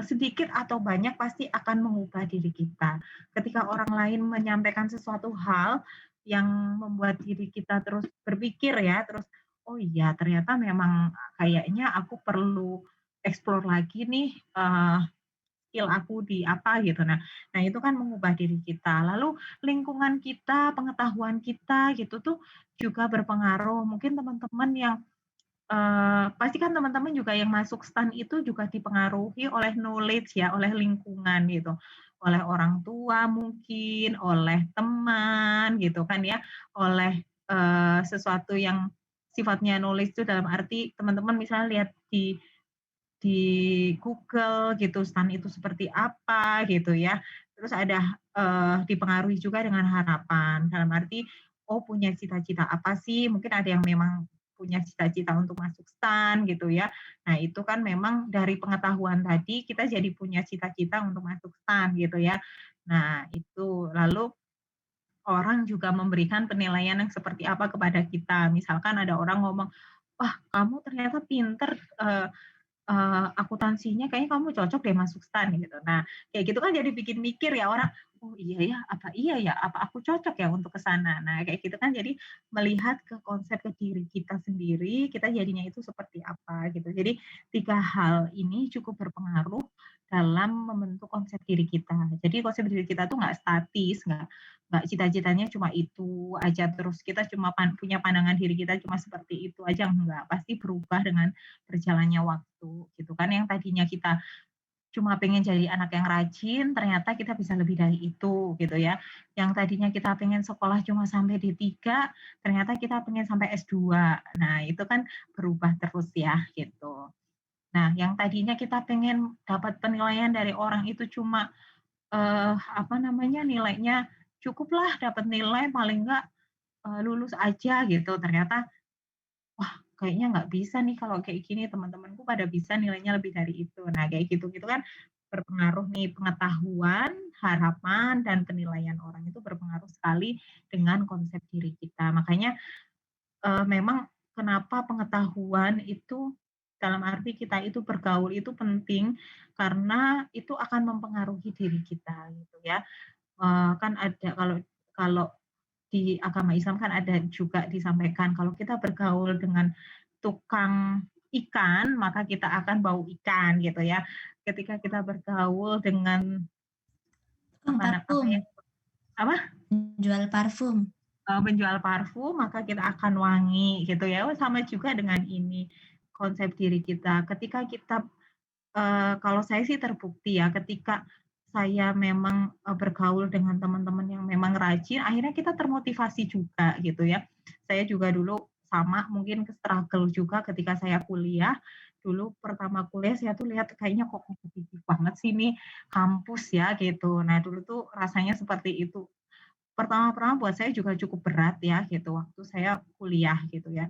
Sedikit atau banyak pasti akan mengubah diri kita. Ketika orang lain menyampaikan sesuatu hal yang membuat diri kita terus berpikir ya, terus, "Oh iya ternyata memang kayaknya aku perlu explore lagi nih, skill aku di apa gitu. Nah itu kan mengubah diri kita. Lalu lingkungan kita, pengetahuan kita gitu tuh juga berpengaruh. Mungkin teman-teman yang pasti kan teman-teman juga yang masuk STAN itu juga dipengaruhi oleh knowledge ya, oleh lingkungan gitu. Oleh orang tua mungkin, oleh teman gitu kan ya, oleh, sesuatu yang sifatnya knowledge itu dalam arti teman-teman misalnya lihat di Google gitu, stan itu seperti apa gitu ya. Terus ada, dipengaruhi juga dengan harapan, dalam arti, oh punya cita-cita apa sih, mungkin ada yang memang punya cita-cita untuk masuk STAN gitu ya. Nah itu kan memang dari pengetahuan tadi kita jadi punya cita-cita untuk masuk STAN gitu ya. Nah itu, lalu orang juga memberikan penilaian yang seperti apa kepada kita. Misalkan ada orang ngomong, "Wah, kamu ternyata pinter, akuntansinya kayaknya kamu cocok deh masuk STAN," gitu. Nah, kayak gitu kan jadi bikin mikir ya orang, "Oh iya ya, apa iya ya? Apa aku cocok ya untuk ke sana?" Nah, kayak gitu kan jadi melihat ke konsep ke diri kita sendiri, kita jadinya itu seperti apa gitu. Jadi 3 hal ini cukup berpengaruh dalam membentuk konsep diri kita. Jadi konsep diri kita tuh nggak statis, nggak cita-citanya cuma itu aja, terus kita cuma punya pandangan diri kita cuma seperti itu aja, enggak. Pasti berubah dengan berjalannya waktu gitu kan. Yang tadinya kita cuma pengen jadi anak yang rajin, ternyata kita bisa lebih dari itu gitu ya. Yang tadinya kita pengen sekolah cuma sampai D3, ternyata kita pengen sampai S2. Nah, itu kan berubah terus ya gitu. Nah, yang tadinya kita pengen dapat penilaian dari orang itu cuma apa namanya, nilainya cukuplah dapat nilai paling enggak lulus aja gitu. Ternyata wah, kayaknya nggak bisa nih kalau kayak gini, teman-temanku pada bisa nilainya lebih dari itu. Nah, kayak gitu-gitu kan berpengaruh nih, pengetahuan, harapan, dan penilaian orang itu berpengaruh sekali dengan konsep diri kita. Makanya, memang kenapa pengetahuan itu dalam arti kita itu bergaul itu penting, karena itu akan mempengaruhi diri kita gitu ya. Kan ada kalau kalau di agama Islam kan ada juga disampaikan kalau kita bergaul dengan tukang ikan, maka kita akan bau ikan gitu ya. Ketika kita bergaul dengan Tukang apa parfum, ya, apa, jual parfum. penjual parfum, maka kita akan wangi gitu ya. Oh, sama juga dengan ini, konsep diri kita. Ketika kita kalau saya sih terbukti ya, ketika saya memang, bergaul dengan teman-teman yang memang rajin, akhirnya kita termotivasi juga gitu ya. Saya juga dulu sama mungkin struggle juga ketika saya kuliah. Dulu pertama kuliah saya tuh lihat kayaknya kok kompetitif banget sih ini kampus ya gitu. Nah dulu tuh rasanya seperti itu. Pertama-pertama buat saya juga cukup berat ya gitu waktu saya kuliah gitu ya.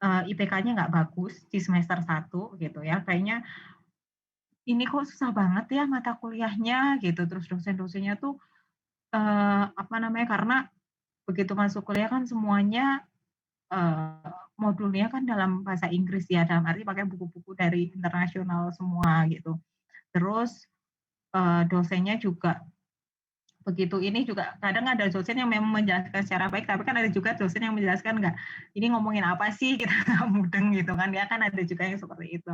IPK-nya nggak bagus di semester 1 gitu ya, kayaknya ini kok susah banget ya mata kuliahnya gitu, terus dosen-dosennya tuh, apa namanya, karena begitu masuk kuliah kan semuanya, modulnya kan dalam bahasa Inggris ya, dalam arti pakai buku-buku dari internasional semua gitu. Terus, dosennya juga begitu ini juga kadang ada dosen yang memang menjelaskan secara baik, tapi kan ada juga dosen yang menjelaskan nggak, "Ini ngomongin apa sih?" Kita nggak mudeng gitu kan, ya kan ada juga yang seperti itu.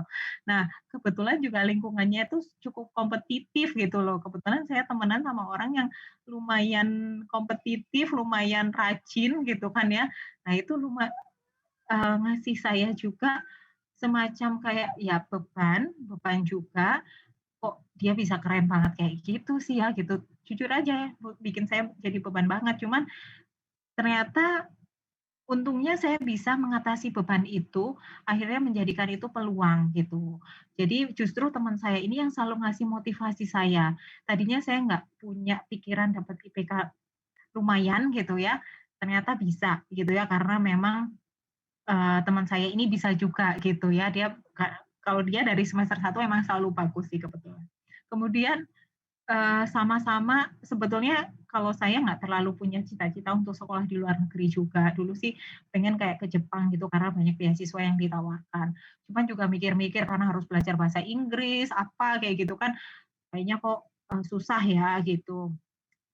Nah, kebetulan juga lingkungannya itu cukup kompetitif gitu loh, kebetulan saya temenan sama orang yang lumayan kompetitif, lumayan rajin gitu kan ya. Nah itu ngasih saya juga semacam kayak ya beban beban juga, kok dia bisa keren banget kayak gitu sih ya gitu. Jujur aja ya, bikin saya jadi beban banget, cuman ternyata untungnya saya bisa mengatasi beban itu, akhirnya menjadikan itu peluang gitu. Jadi justru teman saya ini yang selalu ngasih motivasi saya. Tadinya saya nggak punya pikiran dapat IPK lumayan gitu ya, ternyata bisa gitu ya karena memang, teman saya ini bisa juga gitu ya, dia kalau dia dari semester 1 emang selalu bagus sih kebetulan. Kemudian sama-sama sebetulnya kalau saya nggak terlalu punya cita-cita untuk sekolah di luar negeri juga. Dulu sih pengen kayak ke Jepang gitu karena banyak beasiswa yang ditawarkan. Cuman juga mikir-mikir karena harus belajar bahasa Inggris, apa kayak gitu kan, kayaknya kok, susah ya gitu.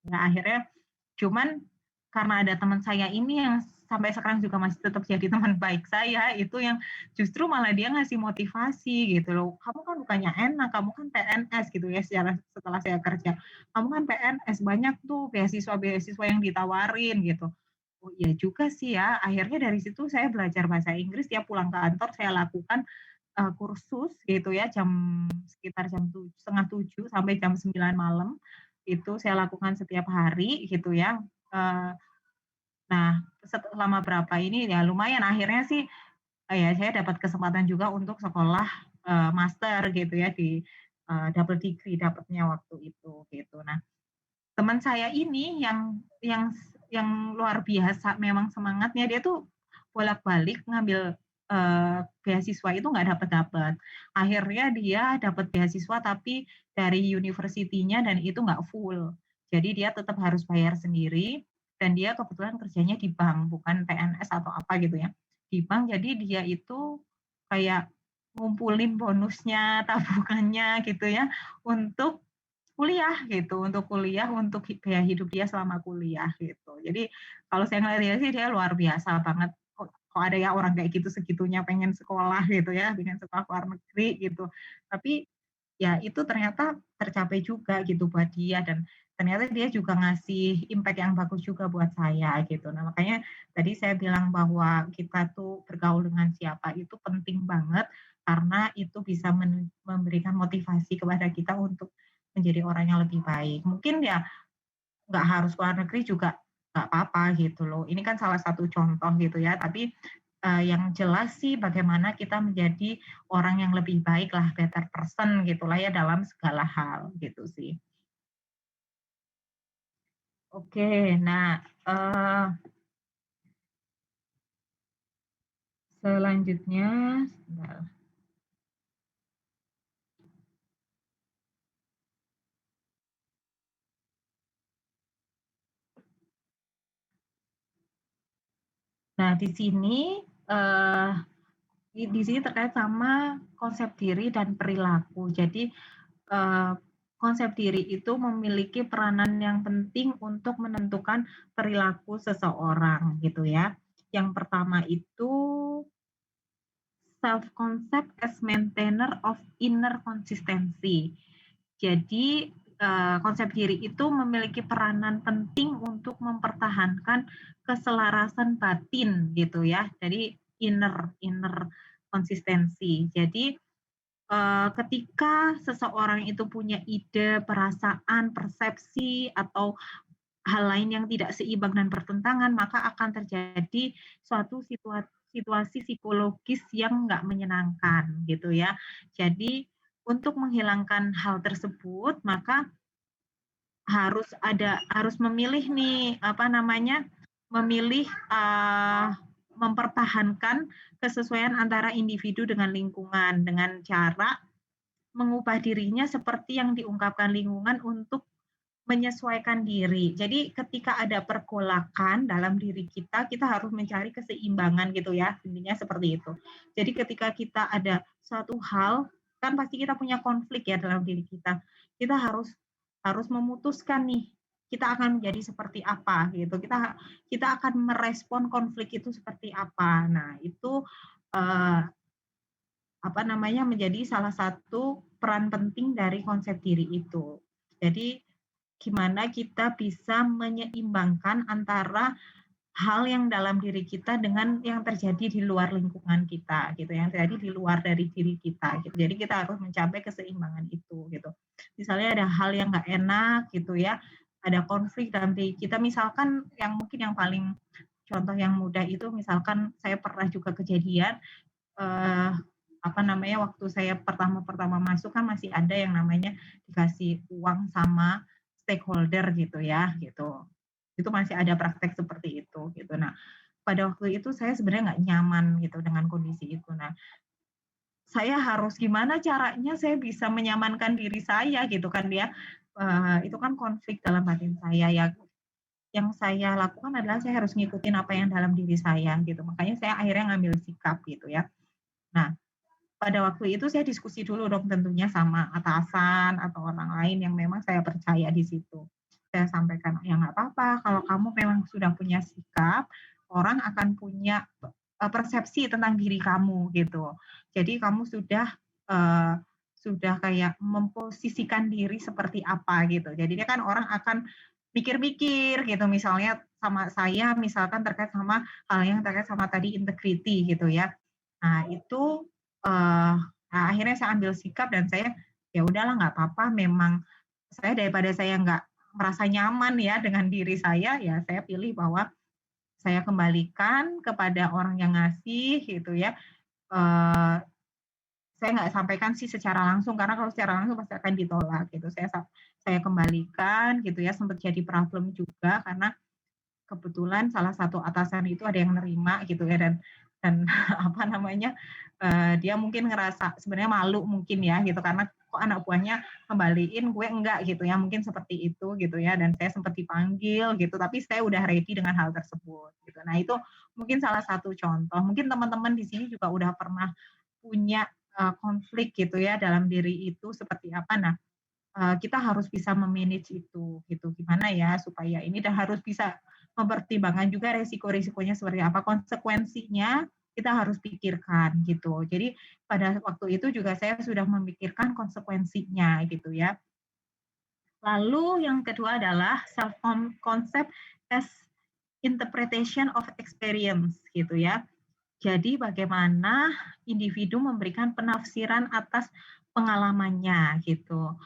Nah akhirnya cuman karena ada teman saya ini yang sampai sekarang juga masih tetap jadi teman baik saya, itu yang justru malah dia ngasih motivasi gitu loh, "Kamu kan bukannya enak, kamu kan PNS," gitu ya setelah saya kerja, "Kamu kan PNS, banyak tuh beasiswa-beasiswa yang ditawarin," gitu. Oh iya juga sih ya, akhirnya dari situ saya belajar bahasa Inggris, tiap pulang kantor saya lakukan, kursus gitu ya, sekitar jam 6.30 sampai jam 9 malam, itu saya lakukan setiap hari gitu ya, eee nah, selama berapa ini ya lumayan akhirnya sih, ya saya dapat kesempatan juga untuk sekolah, master gitu ya di, double degree dapatnya waktu itu gitu. Nah, teman saya ini yang luar biasa memang semangatnya, dia tuh bolak-balik ngambil, beasiswa itu nggak dapet-dapet. Akhirnya dia dapat beasiswa tapi dari university-nya dan itu nggak full. Jadi dia tetap harus bayar sendiri. dan dia kebetulan kerjanya di bank, bukan PNS atau apa gitu ya, di bank. Jadi dia itu kayak ngumpulin bonusnya, tabungannya gitu ya, untuk kuliah gitu, untuk biaya hidup dia selama kuliah gitu. Jadi kalau saya ngelihat dia sih dia luar biasa banget. Kok ada ya orang kayak gitu segitunya pengen sekolah gitu ya, pengen sekolah luar negeri gitu. Tapi ya itu ternyata tercapai juga gitu buat dia, dan ternyata dia juga ngasih impact yang bagus juga buat saya gitu. Nah, makanya tadi saya bilang bahwa kita tuh bergaul dengan siapa itu penting banget, karena itu bisa memberikan motivasi kepada kita untuk menjadi orang yang lebih baik. Mungkin ya nggak harus luar negeri juga nggak apa-apa gitu loh. Ini kan salah satu contoh gitu ya, tapi yang jelas sih bagaimana kita menjadi orang yang lebih baik lah, better person gitulah ya dalam segala hal gitu sih. Oke, nah selanjutnya, sebentar. Nah di sini terkait sama konsep diri dan perilaku. Jadi konsep diri itu memiliki peranan yang penting untuk menentukan perilaku seseorang gitu ya. Yang pertama itu self concept as maintainer of inner consistency. Jadi konsep diri itu memiliki peranan penting untuk mempertahankan keselarasan batin gitu ya. Jadi inner konsistensi. Jadi ketika seseorang itu punya ide, perasaan, persepsi, atau hal lain yang tidak seimbang dan bertentangan, maka akan terjadi suatu situasi psikologis yang nggak menyenangkan gitu ya. Jadi untuk menghilangkan hal tersebut, maka harus memilih nih apa namanya, memilih mempertahankan kesesuaian antara individu dengan lingkungan dengan cara mengubah dirinya seperti yang diungkapkan lingkungan untuk menyesuaikan diri. Jadi ketika ada pergolakan dalam diri kita, kita harus mencari keseimbangan gitu ya, intinya seperti itu. Jadi ketika kita ada suatu hal, kan pasti kita punya konflik ya dalam diri kita. Kita harus memutuskan nih, kita akan menjadi seperti apa gitu. Kita akan merespon konflik itu seperti apa. Nah, itu eh, apa namanya, menjadi salah satu peran penting dari konsep diri itu. Jadi gimana kita bisa menyeimbangkan antara hal yang dalam diri kita dengan yang terjadi di luar lingkungan kita gitu, yang terjadi di luar dari diri kita gitu. Jadi kita harus mencapai keseimbangan itu gitu. Misalnya ada hal yang nggak enak gitu ya, ada konflik dalam diri kita, misalkan yang mungkin yang paling contoh yang mudah itu, misalkan saya pernah juga kejadian apa namanya, waktu saya pertama masuk kan masih ada yang namanya dikasih uang sama stakeholder gitu ya, gitu. Itu masih ada praktek seperti itu gitu. Nah, pada waktu itu saya sebenarnya nggak nyaman gitu dengan kondisi itu. Nah, saya harus gimana caranya saya bisa menyamankan diri saya gitu kan ya. Itu kan konflik dalam batin saya ya. Yang saya lakukan adalah saya harus ngikutin apa yang dalam diri saya gitu. Makanya saya akhirnya ngambil sikap gitu ya. Nah, pada waktu itu saya diskusi dulu dong tentunya sama atasan atau orang lain yang memang saya percaya di situ. Saya sampaikan, ya nggak apa-apa kalau kamu memang sudah punya sikap, orang akan punya persepsi tentang diri kamu gitu. Jadi kamu sudah kayak memposisikan diri seperti apa gitu. Jadinya kan orang akan mikir-mikir gitu, misalnya sama saya misalkan terkait sama hal yang terkait sama tadi integrity gitu ya. Nah itu nah akhirnya saya ambil sikap dan saya, ya udahlah nggak apa-apa, memang saya daripada saya nggak merasa nyaman ya dengan diri saya, ya saya pilih bahwa saya kembalikan kepada orang yang ngasih gitu ya. Eee, saya nggak sampaikan sih secara langsung, karena kalau secara langsung pasti akan ditolak gitu. Saya kembalikan gitu ya, sempat jadi problem juga karena kebetulan salah satu atasan itu ada yang nerima gitu ya, dan apa namanya, dia mungkin ngerasa sebenarnya malu mungkin ya gitu, karena kok anak buahnya kembaliin, gue enggak gitu ya, mungkin seperti itu gitu ya, dan saya sempat dipanggil gitu, tapi saya udah ready dengan hal tersebut gitu. Nah itu mungkin salah satu contoh, mungkin teman-teman di sini juga udah pernah punya konflik gitu ya dalam diri itu seperti apa. Nah, kita harus bisa memanage itu gitu. Gimana ya supaya ini, dan harus bisa mempertimbangkan juga resiko-risikonya seperti apa, konsekuensinya kita harus pikirkan gitu. Jadi pada waktu itu juga saya sudah memikirkan konsekuensinya gitu ya. Lalu yang kedua adalah self concept as interpretation of experience gitu ya. Jadi bagaimana individu memberikan penafsiran atas pengalamannya gitu.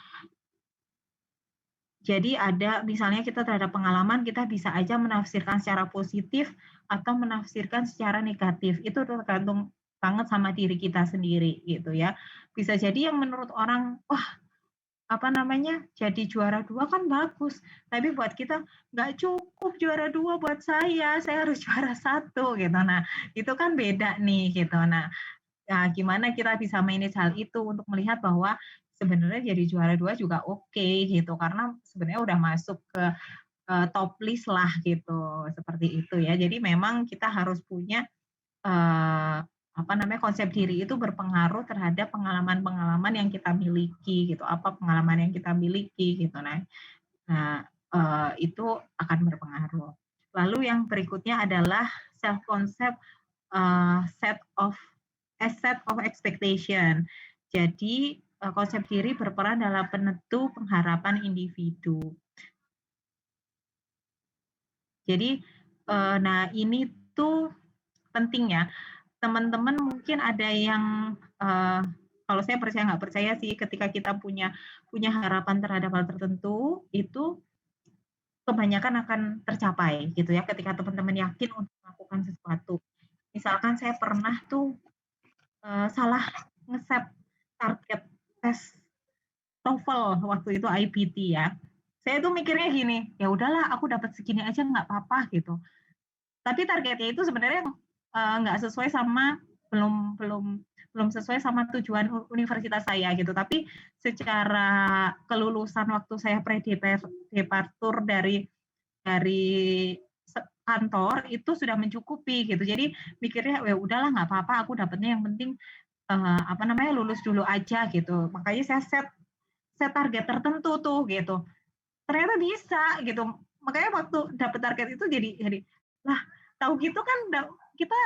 Jadi ada misalnya kita terhadap pengalaman, kita bisa aja menafsirkan secara positif atau menafsirkan secara negatif. Itu tergantung banget sama diri kita sendiri gitu ya. Bisa jadi yang menurut orang, wah apa namanya, jadi juara 2 kan bagus, tapi buat kita nggak cukup juara 2 buat saya harus juara 1 gitu. Nah, itu kan beda nih gitu. Nah, gimana kita bisa manage hal itu untuk melihat bahwa sebenarnya jadi juara 2 juga oke gitu, karena sebenarnya udah masuk ke, top list lah gitu, seperti itu ya. Jadi memang kita harus punya, apa namanya, konsep diri itu berpengaruh terhadap pengalaman-pengalaman yang kita miliki gitu, apa pengalaman yang kita miliki gitu. Nah, itu akan berpengaruh. Lalu yang berikutnya adalah self concept, set of expectation. Jadi, konsep diri berperan dalam penentu pengharapan individu. Jadi, nah ini tuh penting ya. Teman-teman mungkin ada yang, kalau saya percaya nggak percaya sih, ketika kita punya punya harapan terhadap hal tertentu, itu kebanyakan akan tercapai gitu ya, ketika teman-teman yakin untuk melakukan sesuatu. Misalkan saya pernah tuh, salah ngeset target tes TOEFL waktu itu IPT ya. Saya tuh mikirnya gini, ya udahlah aku dapat segini aja nggak apa-apa gitu. Tapi targetnya itu sebenarnya nggak sesuai sama, belum belum belum sesuai sama tujuan universitas saya gitu. Tapi secara kelulusan waktu saya departur dari kantor itu sudah mencukupi gitu. Jadi mikirnya ya udahlah nggak apa-apa, aku dapatnya yang penting apa namanya, lulus dulu aja gitu. Makanya saya set set target tertentu tuh gitu. Ternyata bisa gitu. Makanya waktu dapet target itu jadi lah tahu gitu kan kita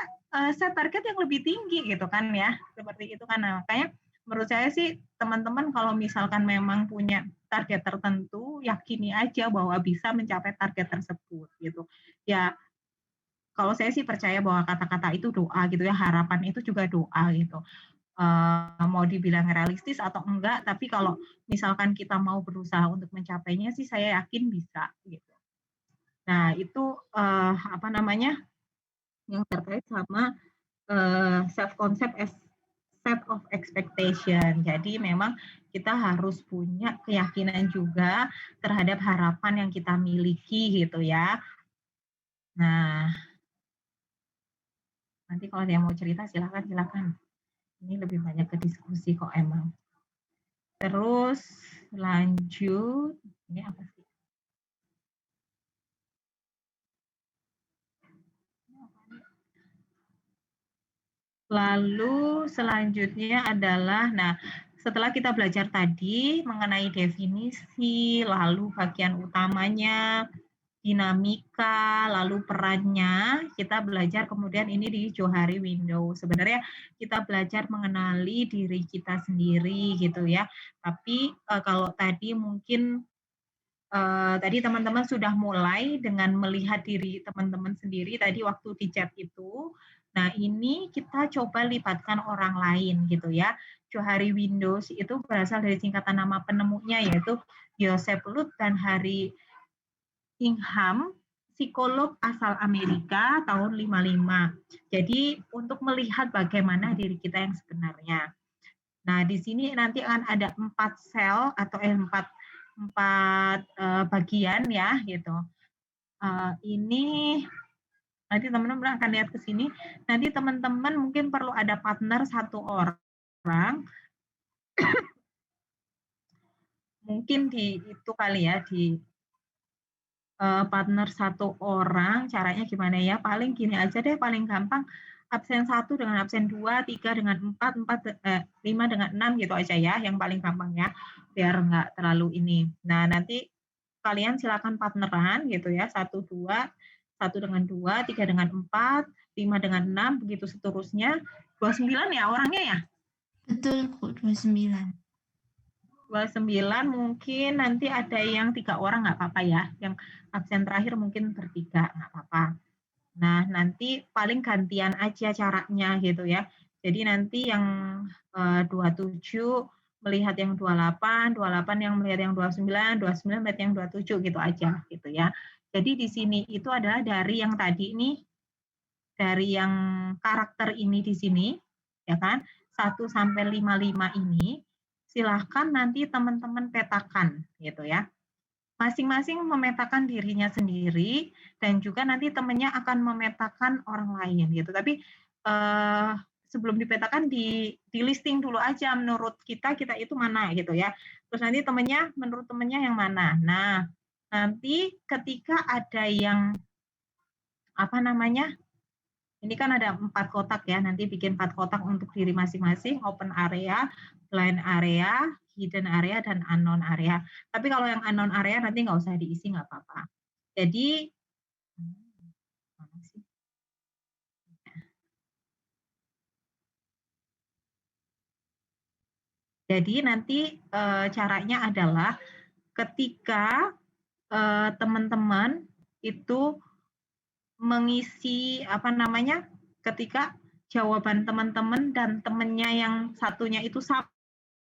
set target yang lebih tinggi gitu kan ya. Seperti itu kan. Nah, makanya menurut saya sih teman-teman kalau misalkan memang punya target tertentu, yakini aja bahwa bisa mencapai target tersebut gitu. Ya kalau saya sih percaya bahwa kata-kata itu doa gitu ya, harapan itu juga doa gitu. Mau dibilang realistis atau enggak, tapi kalau misalkan kita mau berusaha untuk mencapainya sih saya yakin bisa gitu. Nah itu, apa namanya, yang terkait sama, self concept as set of expectation. Jadi memang kita harus punya keyakinan juga terhadap harapan yang kita miliki gitu ya. Nah, nanti kalau ada yang mau cerita silakan silakan. Ini lebih banyak ke diskusi kok emang. Terus lanjut, ini apa sih? Lalu selanjutnya adalah, nah setelah kita belajar tadi mengenai definisi, lalu bagian utamanya, dinamika, lalu perannya, kita belajar kemudian ini di Johari Window. Sebenarnya kita belajar mengenali diri kita sendiri gitu ya. Tapi kalau tadi mungkin tadi teman-teman sudah mulai dengan melihat diri teman-teman sendiri tadi waktu di chat itu. Nah, ini kita coba libatkan orang lain gitu ya. Johari Windows itu berasal dari singkatan nama penemunya yaitu Joseph Lut dan Harry Ingham, psikolog asal Amerika tahun 55. Jadi untuk melihat bagaimana diri kita yang sebenarnya. Nah, di sini nanti akan ada 4 sel atau 4 bagian ya gitu. Ini nanti teman-teman akan lihat ke sini. Nanti teman-teman mungkin perlu ada partner 1 orang mungkin di itu kali ya, di partner satu orang caranya gimana ya, paling gini aja deh paling gampang, absen satu dengan absen 2, 3 dengan 4, 5 dengan 6 gitu aja ya, yang paling gampang ya, biar nggak terlalu ini. Nah, nanti kalian silakan partneran gitu ya, 1, 2, 1 dengan 2, 3 dengan 4, 5 dengan 6, begitu seterusnya. 29 ya orangnya ya? Betul, Bu, 29. 29 mungkin nanti ada yang 3 orang nggak apa-apa ya, yang absen terakhir mungkin bertiga, nggak apa-apa. Nah, nanti paling gantian aja caranya gitu ya. Jadi nanti yang 27 melihat yang 28, 28 yang melihat yang 29, 29 melihat yang 27 gitu aja gitu ya. Jadi di sini itu adalah dari yang tadi nih, dari yang karakter ini di sini, ya kan, 1 sampai 55 ini, silahkan nanti teman-teman petakan gitu ya. Masing-masing memetakan dirinya sendiri dan juga nanti temannya akan memetakan orang lain gitu. Tapi sebelum dipetakan di listing dulu aja menurut kita itu mana gitu ya. Terus nanti temannya menurut temannya yang mana. Nah, nanti ketika ada yang apa namanya? Ini kan ada 4 kotak ya, nanti bikin 4 kotak untuk diri masing-masing, open area, blind area, hidden area, dan unknown area. Tapi kalau yang unknown area nanti nggak usah diisi, nggak apa-apa. Jadi, mana sih? Jadi nanti caranya adalah ketika teman-teman itu mengisi apa namanya, ketika jawaban teman-teman dan temannya yang satunya itu sama,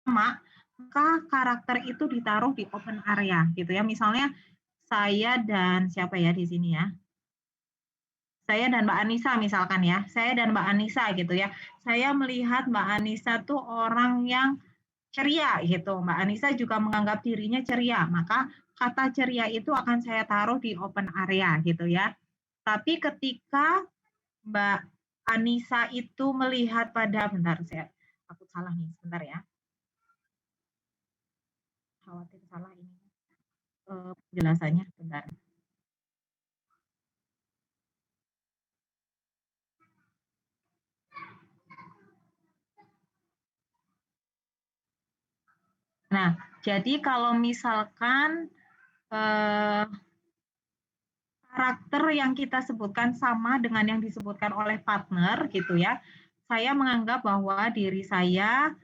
maka karakter itu ditaruh di open area gitu ya. Misalnya saya dan siapa ya di sini ya? Saya dan Mbak Anissa misalkan ya. Saya dan Mbak Anissa gitu ya. Saya melihat Mbak Anissa tuh orang yang ceria gitu. Mbak Anissa juga menganggap dirinya ceria. Maka kata ceria itu akan saya taruh di open area gitu ya. Tapi ketika Mbak Anissa itu melihat pada bentar saya takut salah nih sebentar ya. Khawatir salah ini penjelasannya bentar. Nah, jadi kalau misalkan karakter yang kita sebutkan sama dengan yang disebutkan oleh partner gitu ya, saya menganggap bahwa dirinya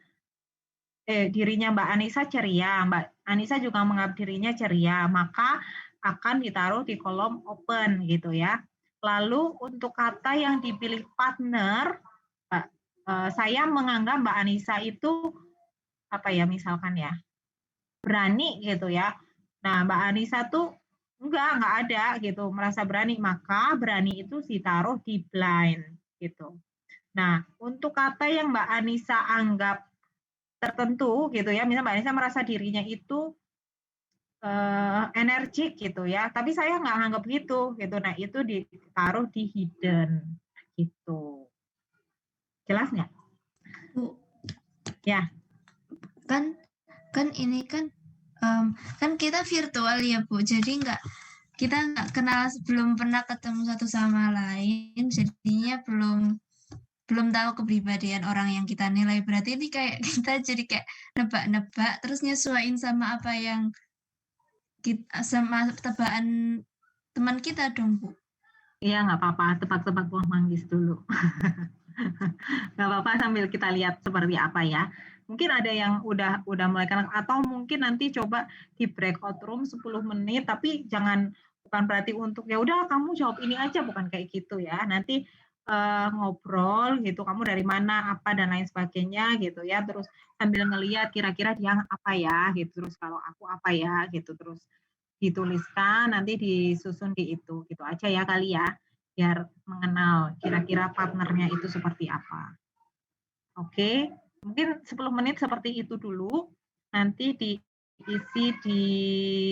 Mbak Anissa ceria, Mbak Anissa juga menganggap dirinya ceria, maka akan ditaruh di kolom open gitu ya. Lalu untuk kata yang dipilih partner, saya menganggap Mbak Anissa itu apa ya misalkan ya, berani gitu ya. Nah, Mbak Anissa tuh enggak ada gitu, merasa berani, maka berani itu ditaruh di blind gitu. Nah, untuk kata yang Mbak Anissa anggap tertentu gitu ya, misalnya Mbak Anissa merasa dirinya itu energik gitu ya, tapi saya nggak anggap gitu gitu. Nah, itu ditaruh di hidden gitu. Jelas nggak? Bu, Ya. kan kan ini kan kan kita virtual ya, Bu. Jadi kita nggak kenal, belum pernah ketemu satu sama lain, jadinya belum tahu kepribadian orang yang kita nilai. Berarti ini kayak kita jadi kayak nebak-nebak terus nyesuaiin sama apa yang kita, sama tebakan teman kita dong, Bu. Iya, nggak apa-apa, tebak-tebak buah manggis dulu. Nggak apa-apa sambil kita lihat seperti apa ya. Mungkin ada yang udah mulai kenal atau mungkin nanti coba di breakout room 10 menit tapi bukan berarti untuk ya udah kamu jawab ini aja, bukan kayak gitu ya. Nanti ngobrol gitu, kamu dari mana, apa dan lain sebagainya gitu ya. Terus sambil ngelihat kira-kira dia apa ya gitu. Terus kalau aku apa ya gitu. Terus dituliskan nanti disusun di itu gitu aja ya kali ya, biar mengenal kira-kira partnernya itu seperti apa. Oke, mungkin 10 menit seperti itu dulu, nanti diisi di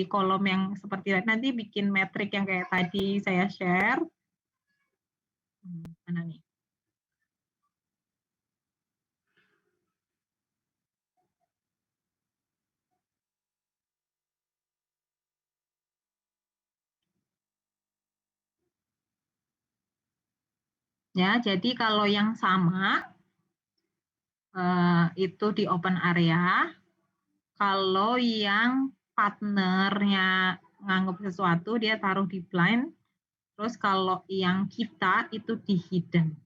kolom yang seperti nanti bikin metrik yang kayak tadi saya share. Mana nih? Ya, jadi kalau yang sama itu di open area. Kalau yang partnernya nganggap sesuatu dia taruh di blind. Terus kalau yang kita itu di hidden.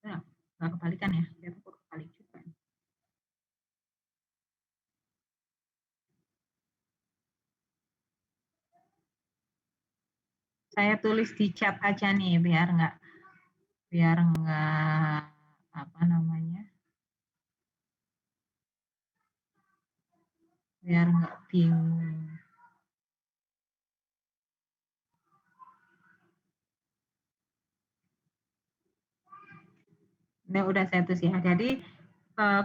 Ya, nggak kebalikan ya, saya takut kebalik juga. Saya tulis di chat aja nih biar nggak apa namanya, biar nggak bingung. Ini udah saya tulis ya. Jadi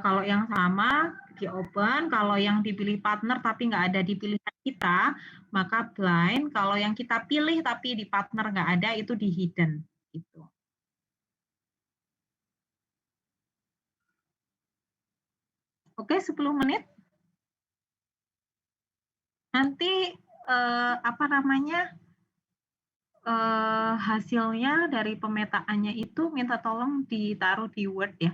kalau yang sama di open, kalau yang dipilih partner tapi nggak ada di pilihan kita, maka blind. Kalau yang kita pilih tapi di partner nggak ada, itu di hidden. Gitu. Oke, 10 menit. Nanti apa namanya, hasilnya dari pemetaannya itu minta tolong ditaruh di Word ya.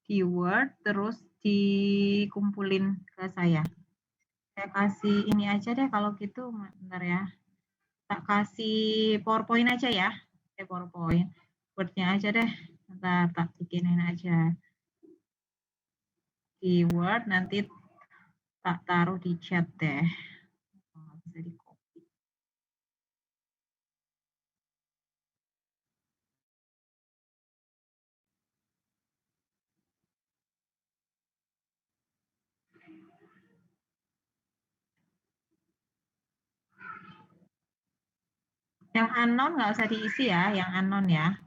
Di Word, terus dikumpulin ke saya. Saya kasih ini aja deh kalau gitu, bentar ya. Tak kasih PowerPoint aja ya. PowerPoint. Word-nya aja deh. Bentar, tak bikinin aja. Di Word, nanti tak taruh di chat deh. Bisa di copy. Yang unknown nggak usah diisi ya, yang unknown ya.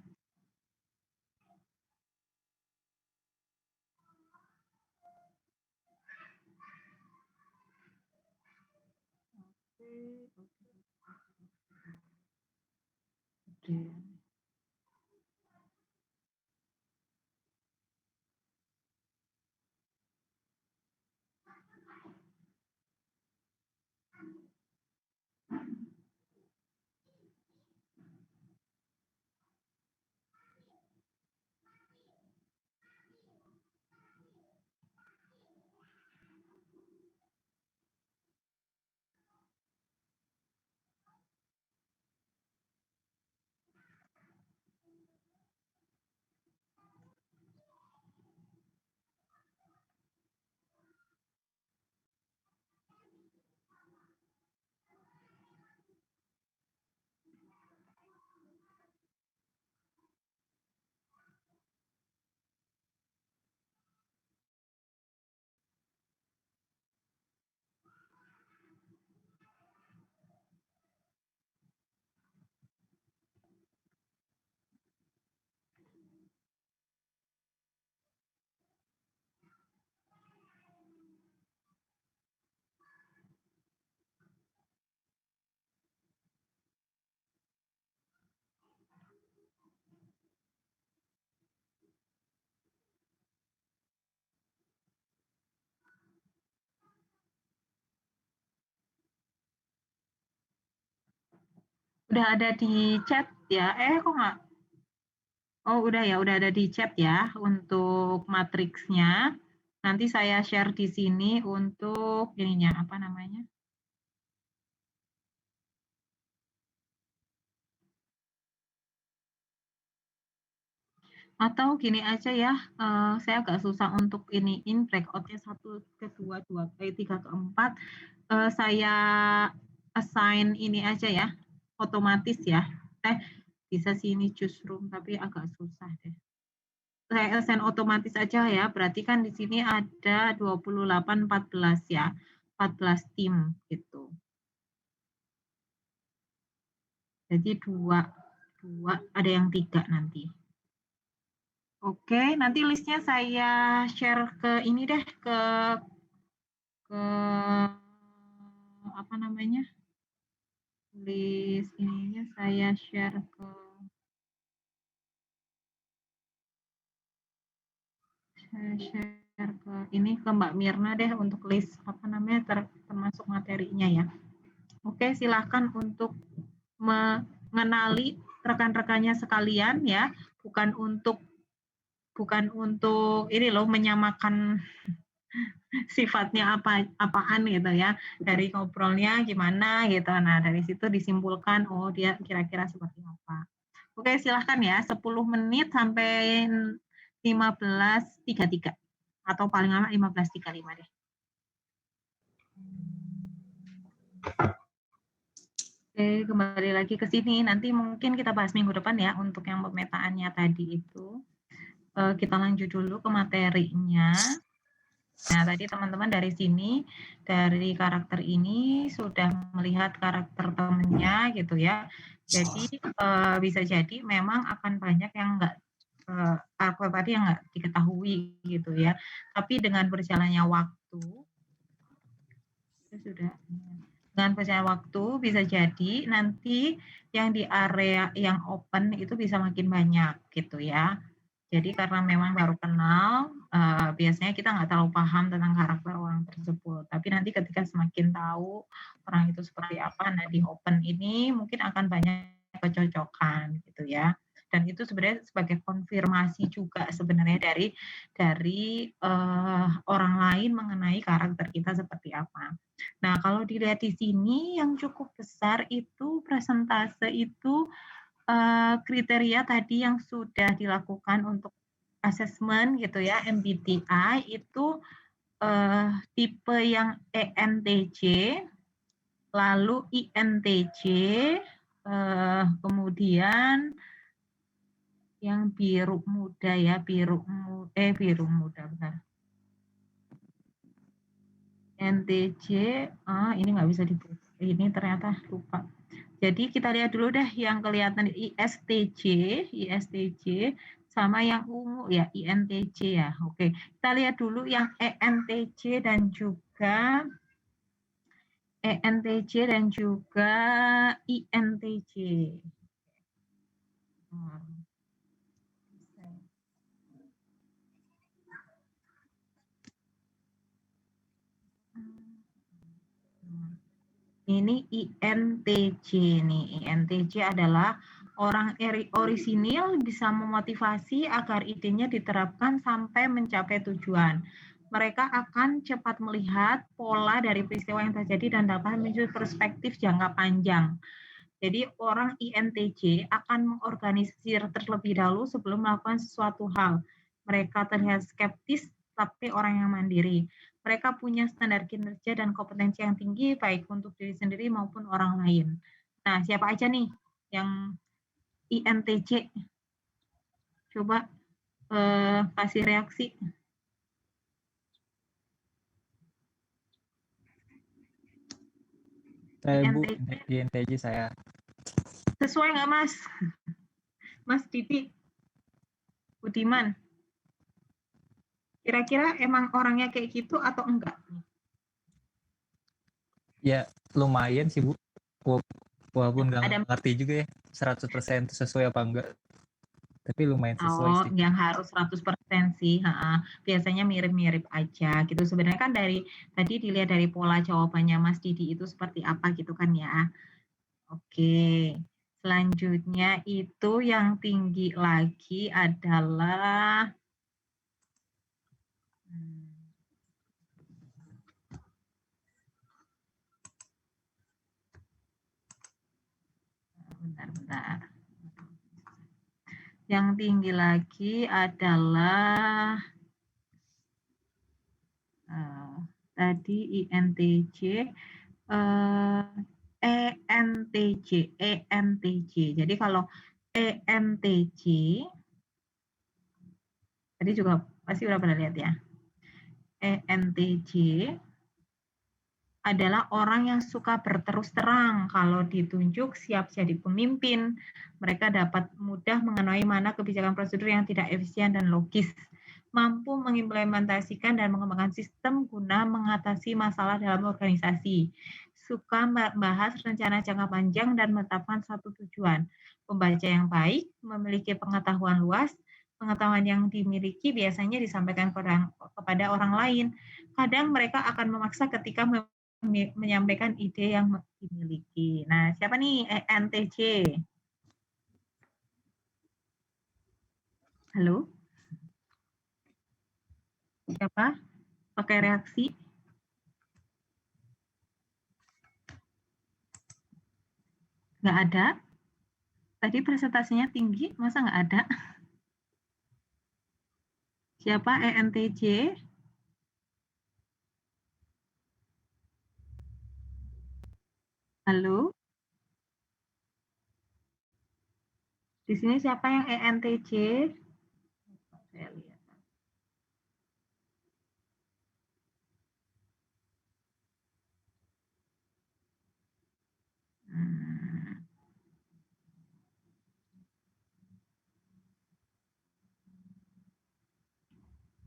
Oke. Udah ada di chat ya? Kok nggak? Oh udah ya, udah ada di chat ya untuk matriksnya. Nanti saya share di sini untuk ininya, apa namanya? Atau gini aja ya, saya agak susah untuk iniin breakout-nya 1 ke 2, 3 ke 4. Saya assign ini aja ya, otomatis ya. Bisa sih ini choose room, tapi agak susah deh. Saya assign otomatis aja ya, berarti kan di sini ada 28, 14 ya. 14 tim gitu. Jadi 2, ada yang 3 nanti. Oke, nanti listnya saya share ke ini deh, ke apa namanya, list ininya saya share ke ini ke Mbak Mirna deh untuk list apa namanya termasuk materinya ya. Oke, silakan untuk mengenali rekan-rekannya sekalian ya, bukan untuk ini loh menyamakan sifatnya apaan gitu ya. Dari ngobrolnya gimana gitu. Nah, dari situ disimpulkan oh dia kira-kira seperti apa. Oke, silahkan ya 10 menit sampai 15.33 atau paling lama 15.35 deh. Oke, kembali lagi ke sini. Nanti mungkin kita bahas minggu depan ya untuk yang pemetaannya tadi itu. Kita lanjut dulu ke materinya. Nah, tadi teman-teman dari sini, dari karakter ini sudah melihat karakter temannya gitu ya. Jadi bisa jadi memang akan banyak yang enggak apa tadi yang enggak diketahui gitu ya. Tapi dengan berjalannya waktu sudah dengan berjalannya waktu bisa jadi nanti yang di area yang open itu bisa makin banyak gitu ya. Jadi karena memang baru kenal, biasanya kita nggak terlalu paham tentang karakter orang tersebut. Tapi nanti ketika semakin tahu orang itu seperti apa, nah di open ini mungkin akan banyak kecocokan gitu ya. Dan itu sebenarnya sebagai konfirmasi juga sebenarnya dari orang lain mengenai karakter kita seperti apa. Nah kalau dilihat di sini yang cukup besar itu persentase itu kriteria tadi yang sudah dilakukan untuk asesmen gitu ya, MBTI itu tipe yang ENTJ, lalu INTJ, kemudian yang biru muda ya, biru muda benar. NTJ, ini nggak bisa dibuka, ini ternyata lupa. Jadi kita lihat dulu deh yang kelihatan ISTJ sama yang ungu ya, INTJ ya. Oke, kita lihat dulu yang ENTJ dan juga INTJ. Ini INTJ nih. INTJ adalah orang orisinil, bisa memotivasi agar idenya diterapkan sampai mencapai tujuan. Mereka akan cepat melihat pola dari peristiwa yang terjadi dan dapat muncul perspektif jangka panjang. Jadi orang INTJ akan mengorganisir terlebih dahulu sebelum melakukan sesuatu hal. Mereka terlihat skeptis tapi orang yang mandiri. Mereka punya standar kinerja dan kompetensi yang tinggi baik untuk diri sendiri maupun orang lain. Nah, siapa aja nih yang INTJ? Coba kasih reaksi. Saya Bu, INTJ saya. Sesuai nggak Mas? Mas Didi, Budiman. Kira-kira emang orangnya kayak gitu atau enggak? Ya lumayan sih Bu, walaupun nggak ngerti juga ya 100% sesuai apa enggak. Tapi lumayan sesuai sih. Yang harus 100% sih. Biasanya mirip-mirip aja gitu. Sebenarnya kan dari tadi dilihat dari pola jawabannya Mas Didi itu seperti apa gitu kan ya. Oke. Selanjutnya itu yang tinggi lagi adalah bentar. Yang tinggi lagi adalah tadi INTJ, ENTJ. Jadi kalau ENTJ, tadi juga pasti udah pernah lihat ya. ENTJ adalah orang yang suka berterus terang. Kalau ditunjuk siap jadi pemimpin. Mereka dapat mudah mengenai mana kebijakan prosedur yang tidak efisien dan logis. Mampu mengimplementasikan dan mengembangkan sistem guna mengatasi masalah dalam organisasi. Suka membahas rencana jangka panjang dan menetapkan satu tujuan. Pembaca yang baik, memiliki pengetahuan luas, pengetahuan yang dimiliki biasanya disampaikan kepada orang lain. Kadang mereka akan memaksa ketika menyampaikan ide yang dimiliki. Nah, siapa nih ENTJ? Halo? Siapa? Pakai reaksi? Nggak ada? Tadi presentasinya tinggi, masa nggak ada? Siapa ENTJ? Halo? Di sini siapa yang ENTJ? Saya lihat. Hmm.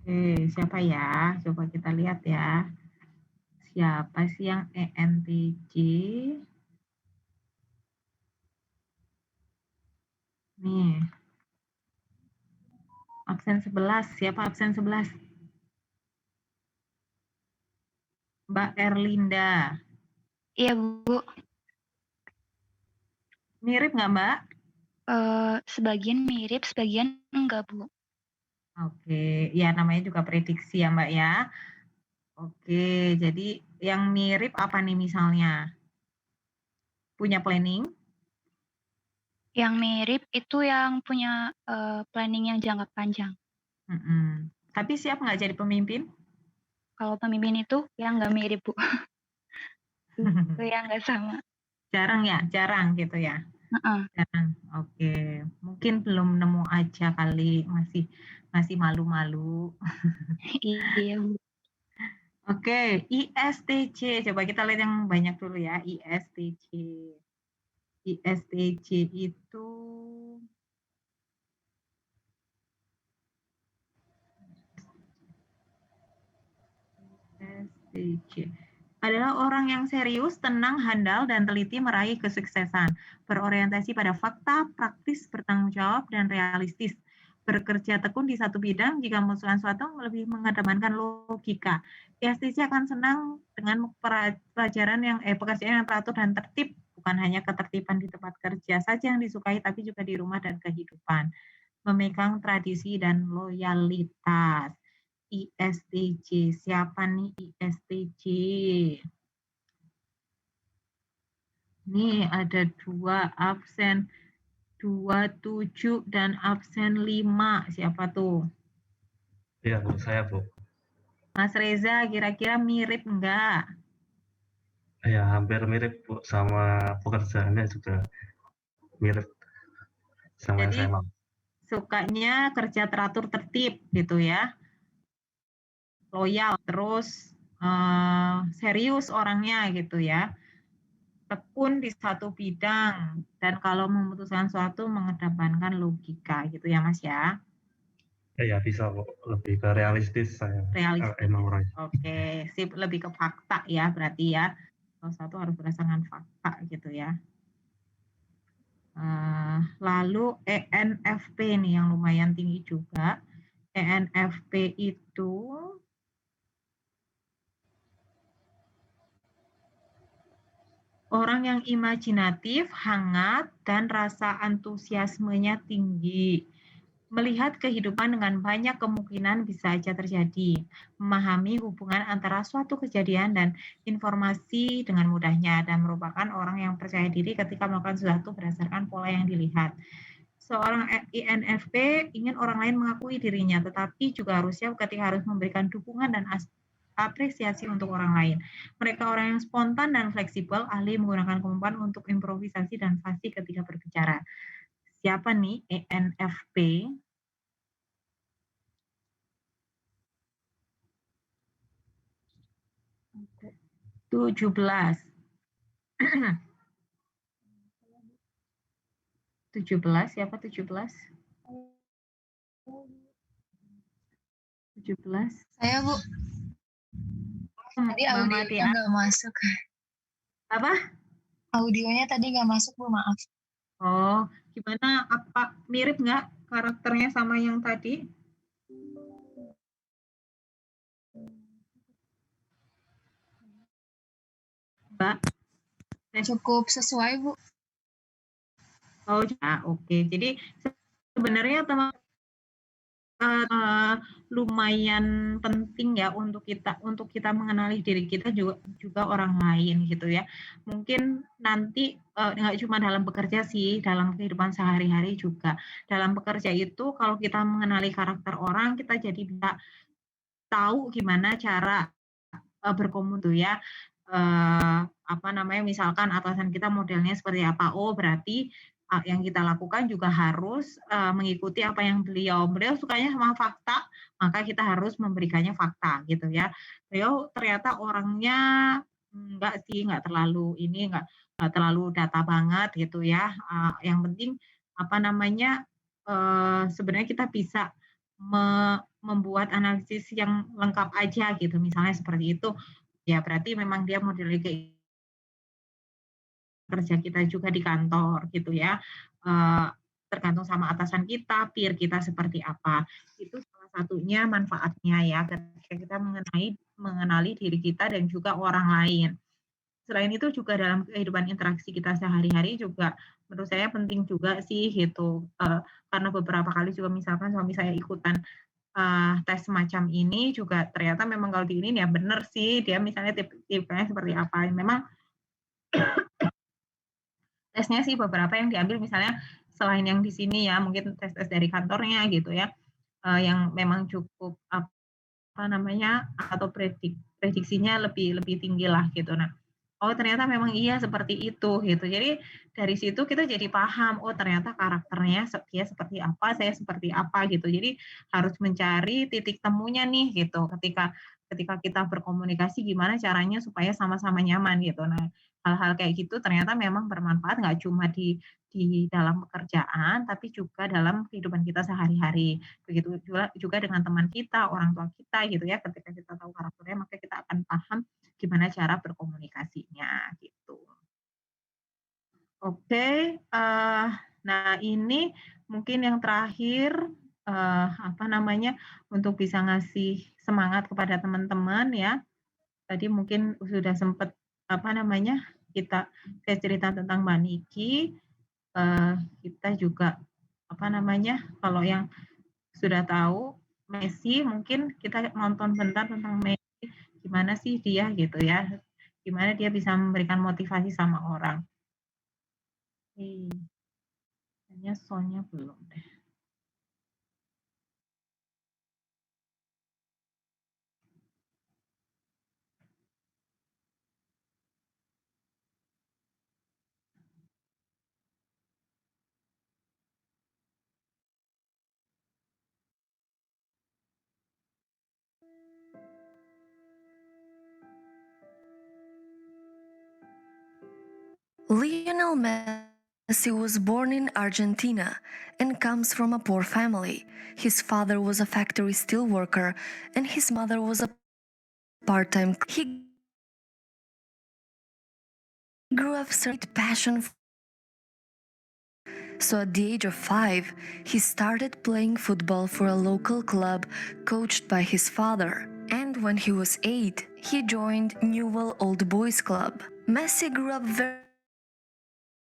Oke, siapa ya? Coba kita lihat ya. Siapa sih yang ENTJ? Nih. Absen 11. Siapa absen 11? Mbak Erlinda. Iya, Bu. Mirip nggak, Mbak? Sebagian mirip, sebagian enggak, Bu. Oke, ya namanya juga prediksi ya, Mbak ya. Oke, jadi yang mirip apa nih misalnya? Punya planning? Yang mirip itu yang punya planning yang jangka panjang. Tapi siap nggak jadi pemimpin? Kalau pemimpin itu yang nggak mirip, Bu. Itu yang nggak sama. Jarang ya, jarang gitu ya. Jarang. Oke, mungkin belum nemu aja kali, masih malu-malu. Iya, Bu. Oke, ISTJ. Coba kita lihat yang banyak dulu ya, ISTJ. ISTJ itu ISTJ adalah orang yang serius, tenang, handal, dan teliti meraih kesuksesan. Berorientasi pada fakta, praktis, bertanggung jawab, dan realistis. Bekerja tekun di satu bidang, jika memutuskan sesuatu lebih mengedepankan logika. ISTJ akan senang dengan pekerjaan yang teratur dan tertib, bukan hanya ketertiban di tempat kerja saja yang disukai, tapi juga di rumah dan kehidupan. Memegang tradisi dan loyalitas. ISTJ. Siapa nih ISTJ? Nih ada 2 absen 27 dan absen 5. Siapa tuh? Iya, Bu. Saya, Bu. Mas Reza, kira-kira mirip enggak? Ya, hampir mirip, Bu. Sama pekerjaannya juga mirip sama yang Jadi saya mau. sukanya kerja teratur tertib gitu ya. Loyal, terus serius orangnya gitu ya. Tekun di satu bidang dan kalau memutuskan suatu mengedepankan logika gitu ya Mas ya. Ya, bisa, Bu. Lebih ke realistis saya. Realistis. Emang orang. Oke, sip, lebih ke fakta ya berarti ya. Kalau satu harus berdasarkan fakta gitu ya. Lalu ENFP nih yang lumayan tinggi juga. ENFP itu orang yang imajinatif, hangat, dan rasa antusiasmenya tinggi. Melihat kehidupan dengan banyak kemungkinan bisa saja terjadi. Memahami hubungan antara suatu kejadian dan informasi dengan mudahnya dan merupakan orang yang percaya diri ketika melakukan sesuatu berdasarkan pola yang dilihat. Seorang INFP ingin orang lain mengakui dirinya, tetapi juga harusnya ketika harus memberikan dukungan dan apresiasi untuk orang lain. Mereka orang yang spontan dan fleksibel, ahli menggunakan kemampuan untuk improvisasi dan fasih ketika berbicara. Siapa nih ENFP? 17. 17, siapa 17? 17. Saya, Bu. Tadi audionya nggak masuk. Apa? Audionya tadi nggak masuk, Bu, maaf. Oh, gimana? Apa mirip nggak karakternya sama yang tadi? Mbak? Cukup sesuai, Bu. Oh, ya, oke. Jadi sebenarnya teman lumayan penting ya untuk kita mengenali diri kita juga orang lain gitu ya. Mungkin nanti, nggak cuma dalam bekerja sih, dalam kehidupan sehari-hari juga. Dalam bekerja itu kalau kita mengenali karakter orang, kita jadi bisa tahu gimana cara, tuh ya. Misalkan atasan kita modelnya seperti apa, oh berarti, yang kita lakukan juga harus, mengikuti apa yang beliau sukanya sama fakta, maka kita harus memberikannya fakta gitu ya. Beliau ternyata orangnya enggak sih, enggak terlalu data banget gitu ya, yang penting sebenarnya kita bisa membuat analisis yang lengkap aja gitu, misalnya seperti itu. Ya berarti memang dia modelnya kayak kerja kita juga di kantor gitu ya, eee, tergantung sama atasan kita, peer kita seperti apa. Itu salah satunya manfaatnya ya ketika kita mengenali diri kita dan juga orang lain. Selain itu juga dalam kehidupan interaksi kita sehari-hari juga menurut saya penting juga sih gitu, karena beberapa kali juga misalkan suami saya ikutan, tes semacam ini juga ternyata memang kalau di ini ya bener sih dia misalnya tipenya seperti apa. Memang tesnya sih beberapa yang diambil misalnya selain yang di sini ya, mungkin tes-tes dari kantornya gitu ya, yang memang cukup atau prediksinya lebih lebih tinggi lah gitu. Nah, oh ternyata memang iya seperti itu gitu. Jadi dari situ kita jadi paham, oh ternyata karakternya dia seperti apa, saya seperti apa gitu. Jadi harus mencari titik temunya nih gitu. Ketika ketika kita berkomunikasi gimana caranya supaya sama-sama nyaman gitu. Nah, hal-hal kayak gitu ternyata memang bermanfaat nggak cuma di dalam pekerjaan tapi juga dalam kehidupan kita sehari-hari. Begitu juga dengan teman kita, orang tua kita gitu ya. Ketika kita tahu karakternya maka kita akan paham gimana cara berkomunikasinya gitu. Oke, nah ini mungkin yang terakhir, untuk bisa ngasih semangat kepada teman-teman ya. Tadi mungkin sudah sempat, kita saya cerita tentang Mbak Niki, kita juga, kalau yang sudah tahu Messi mungkin kita nonton bentar tentang Messi, gimana sih dia gitu ya, gimana dia bisa memberikan motivasi sama orang. Kayaknya soundnya belum deh. Lionel Messi was born in Argentina and comes from a poor family. His father was a factory steel worker and his mother was a part-time. He grew up with passion. So at the age of 5, he started playing football for a local club coached by his father. And when he was 8, he joined Newell Old Boys Club. Messi grew up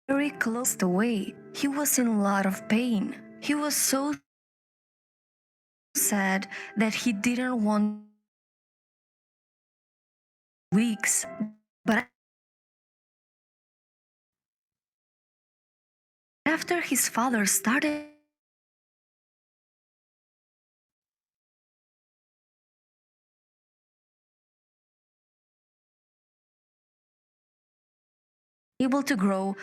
very close away. He was in a lot of pain. He was so sad that he didn't want weeks. But after his father started able to grow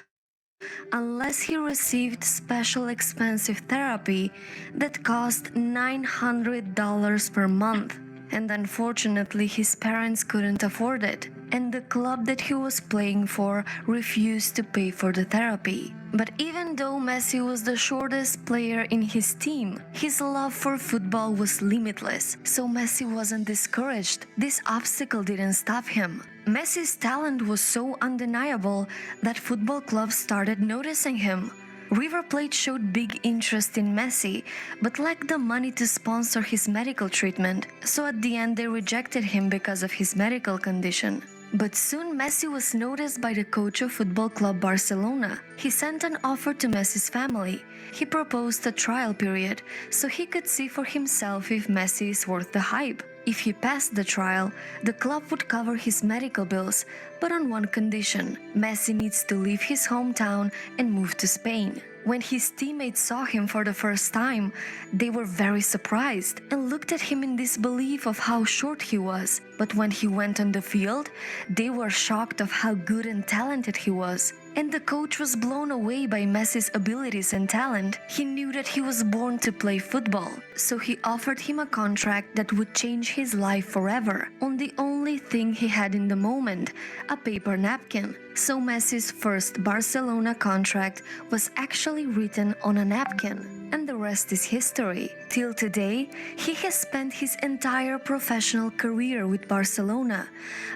unless he received special expensive therapy that cost $900 per month. And unfortunately, his parents couldn't afford it, and the club that he was playing for refused to pay for the therapy. But even though Messi was the shortest player in his team, his love for football was limitless, so Messi wasn't discouraged. This obstacle didn't stop him. Messi's talent was so undeniable that football clubs started noticing him. River Plate showed big interest in Messi, but lacked the money to sponsor his medical treatment, so at the end they rejected him because of his medical condition. But soon Messi was noticed by the coach of Football Club Barcelona. He sent an offer to Messi's family. He proposed a trial period so he could see for himself if Messi is worth the hype. If he passed the trial, the club would cover his medical bills, but on one condition: Messi needs to leave his hometown and move to Spain. When his teammates saw him for the first time, they were very surprised and looked at him in disbelief of how short he was. But when he went on the field, they were shocked of how good and talented he was. And the coach was blown away by Messi's abilities and talent. He knew that he was born to play football, so he offered him a contract that would change his life forever on the only thing he had in the moment, a paper napkin. So Messi's first Barcelona contract was actually written on a napkin, and the rest is history. Till today, he has spent his entire professional career with Barcelona.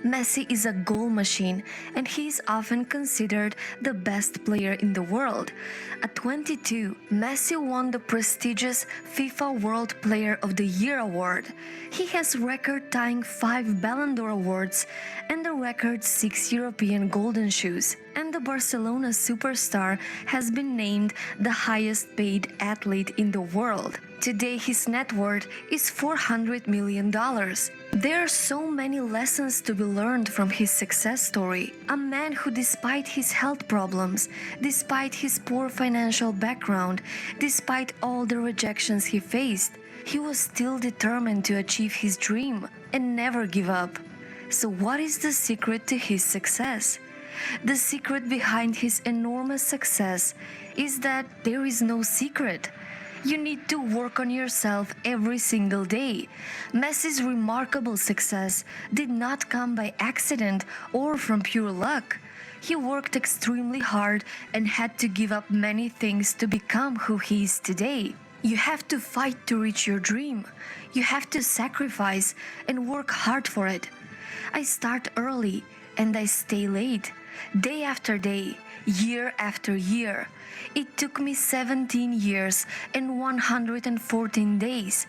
Messi is a goal machine, and he is often considered the best player in the world. At 22, Messi won the prestigious FIFA World Player of the Year award. He has record-tying 5 Ballon d'Or awards and a record 6 European Golden Shoes. And the Barcelona superstar has been named the highest paid athlete in the world. Today his net worth is $400 million. There are so many lessons to be learned from his success story. A man who, despite his health problems, despite his poor financial background, despite all the rejections he faced, he was still determined to achieve his dream and never give up. So what is the secret to his success? The secret behind his enormous success is that there is no secret. You need to work on yourself every single day. Messi's remarkable success did not come by accident or from pure luck. He worked extremely hard and had to give up many things to become who he is today. You have to fight to reach your dream. You have to sacrifice and work hard for it. I start early and I stay late, day after day, year after year. It took me 17 years and 114 days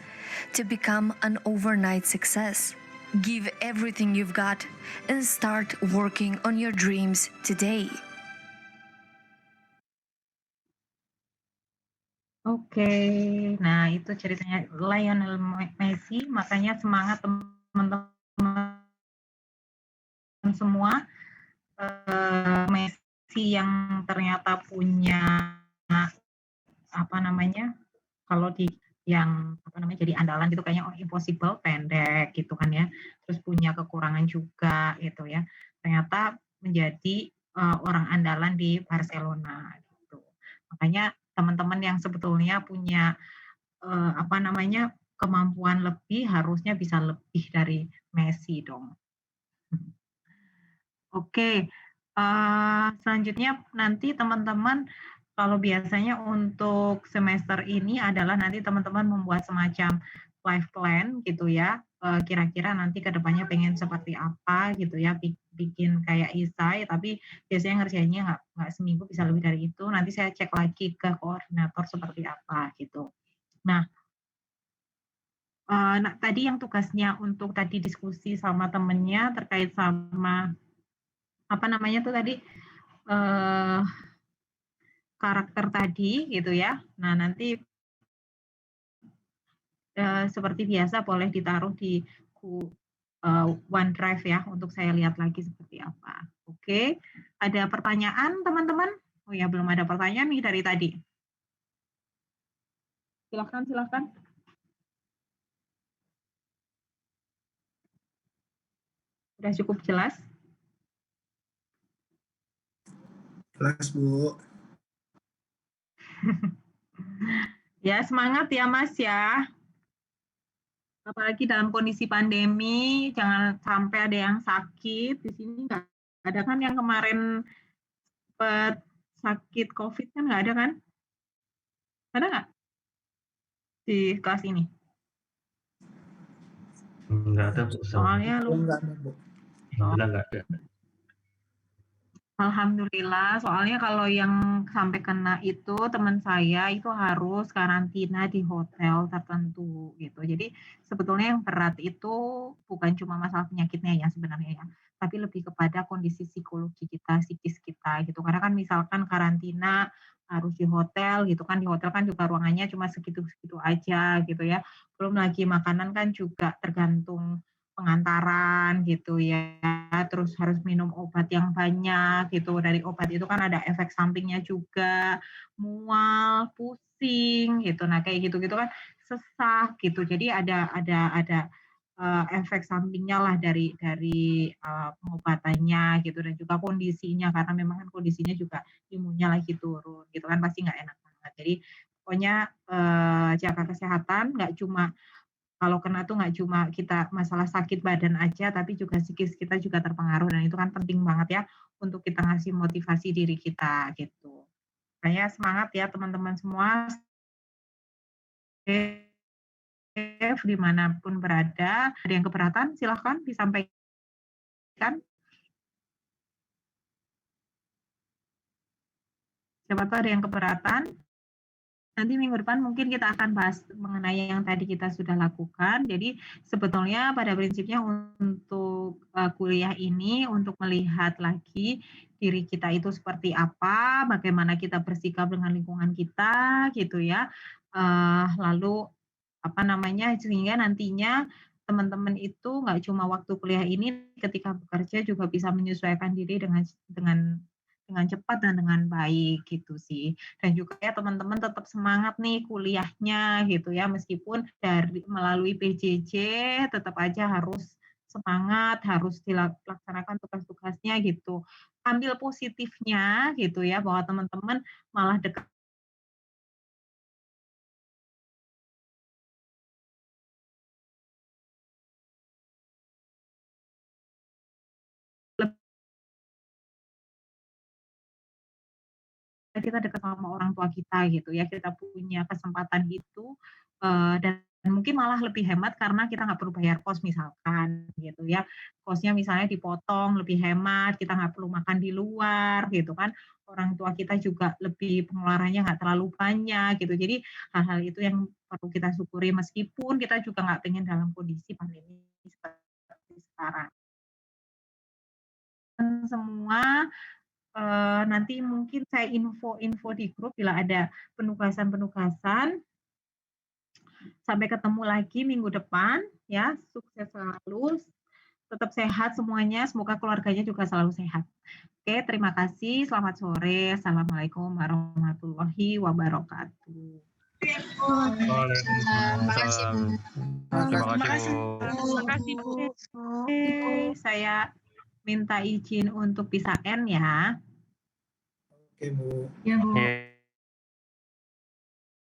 to become an overnight success. Give everything you've got and start working on your dreams today. Oke, nah itu ceritanya Lionel Messi, makanya semangat teman-teman semua. Messi yang ternyata punya kalau jadi andalan gitu kayaknya impossible, pendek gitu kan ya, terus punya kekurangan juga gitu ya, ternyata menjadi orang andalan di Barcelona gitu. Makanya teman-teman yang sebetulnya punya kemampuan lebih harusnya bisa lebih dari Messi dong. Oke, selanjutnya nanti teman-teman kalau biasanya untuk semester ini adalah nanti teman-teman membuat semacam life plan gitu ya, kira-kira nanti ke depannya pengen seperti apa gitu ya, bikin kayak isai, tapi biasanya ngerjainnya nggak seminggu, bisa lebih dari itu, nanti saya cek lagi ke koordinator seperti apa gitu. Nah, tadi yang tugasnya untuk tadi diskusi sama temennya terkait sama karakter tadi gitu ya. Nah, nanti seperti biasa boleh ditaruh di OneDrive ya untuk saya lihat lagi seperti apa. Oke, ada pertanyaan teman-teman? Oh ya, belum ada pertanyaan nih dari tadi. Silakan. Sudah cukup jelas? Jelas, Bu. Ya, semangat ya Mas ya. Apalagi dalam kondisi pandemi, jangan sampai ada yang sakit. Di sini nggak ada kan yang kemarin sakit COVID kan nggak ada kan? Ada nggak di kelas ini? Nggak ada, Bu. Soalnya Enggak ada, Bu. Nggak ada. Alhamdulillah, soalnya kalau yang sampai kena itu teman saya itu harus karantina di hotel tertentu gitu. Jadi sebetulnya yang berat itu bukan cuma masalah penyakitnya ya sebenarnya ya, tapi tapi lebih kepada kondisi psikologi kita, psikis kita gitu. Karena kan misalkan karantina harus di hotel gitu kan, di hotel kan juga ruangannya cuma segitu-segitu aja gitu ya. Belum lagi makanan kan juga tergantung pengantaran gitu ya, terus harus minum obat yang banyak gitu. Dari obat itu kan ada efek sampingnya juga, mual, pusing gitu. Nah, kayak gitu-gitu kan sesak gitu. Jadi ada efek sampingnya lah dari pengobatannya gitu dan juga kondisinya karena memang kan kondisinya juga imunnya lagi turun gitu kan pasti nggak enak banget. Jadi pokoknya jaga kesehatan nggak cuma kalau kena tuh nggak cuma kita masalah sakit badan aja, tapi juga psikis kita juga terpengaruh dan itu kan penting banget ya untuk kita ngasih motivasi diri kita gitu. Makanya semangat ya teman-teman semua. Dimanapun berada, ada yang keberatan silahkan disampaikan. Siapa tahu ada yang keberatan. Nanti minggu depan mungkin kita akan bahas mengenai yang tadi kita sudah lakukan. Jadi sebetulnya pada prinsipnya untuk kuliah ini untuk melihat lagi diri kita itu seperti apa, bagaimana kita bersikap dengan lingkungan kita gitu ya. Lalu apa namanya sehingga nantinya teman-teman itu nggak cuma waktu kuliah ini ketika bekerja juga bisa menyesuaikan diri dengan cepat dan dengan baik gitu sih. Dan juga ya teman-teman tetap semangat nih kuliahnya gitu ya, meskipun melalui PJJ tetap aja harus semangat, harus dilaksanakan tugas-tugasnya gitu. Ambil positifnya gitu ya, bahwa teman-teman malah dekat kita dekat sama orang tua kita gitu ya, kita punya kesempatan itu, dan mungkin malah lebih hemat karena kita nggak perlu bayar kos misalkan gitu ya. Kosnya misalnya dipotong, lebih hemat, kita nggak perlu makan di luar gitu kan. Orang tua kita juga lebih pengeluarannya nggak terlalu banyak gitu. Jadi hal-hal itu yang perlu kita syukuri meskipun kita juga nggak pengen dalam kondisi pandemi seperti sekarang. Semua nanti mungkin saya info di grup bila ada penugasan-penugasan. Sampai ketemu lagi minggu depan ya, sukses selalu, tetap sehat semuanya, semoga keluarganya juga selalu sehat. Oke, terima kasih, selamat sore. Assalamualaikum warahmatullahi wabarakatuh. Waalaikumsalam. Terima kasih, Bu. Terima kasih, Bu. Oke, saya minta izin untuk bisa end ya. Oke, Bu. Ya, Bu. Iya.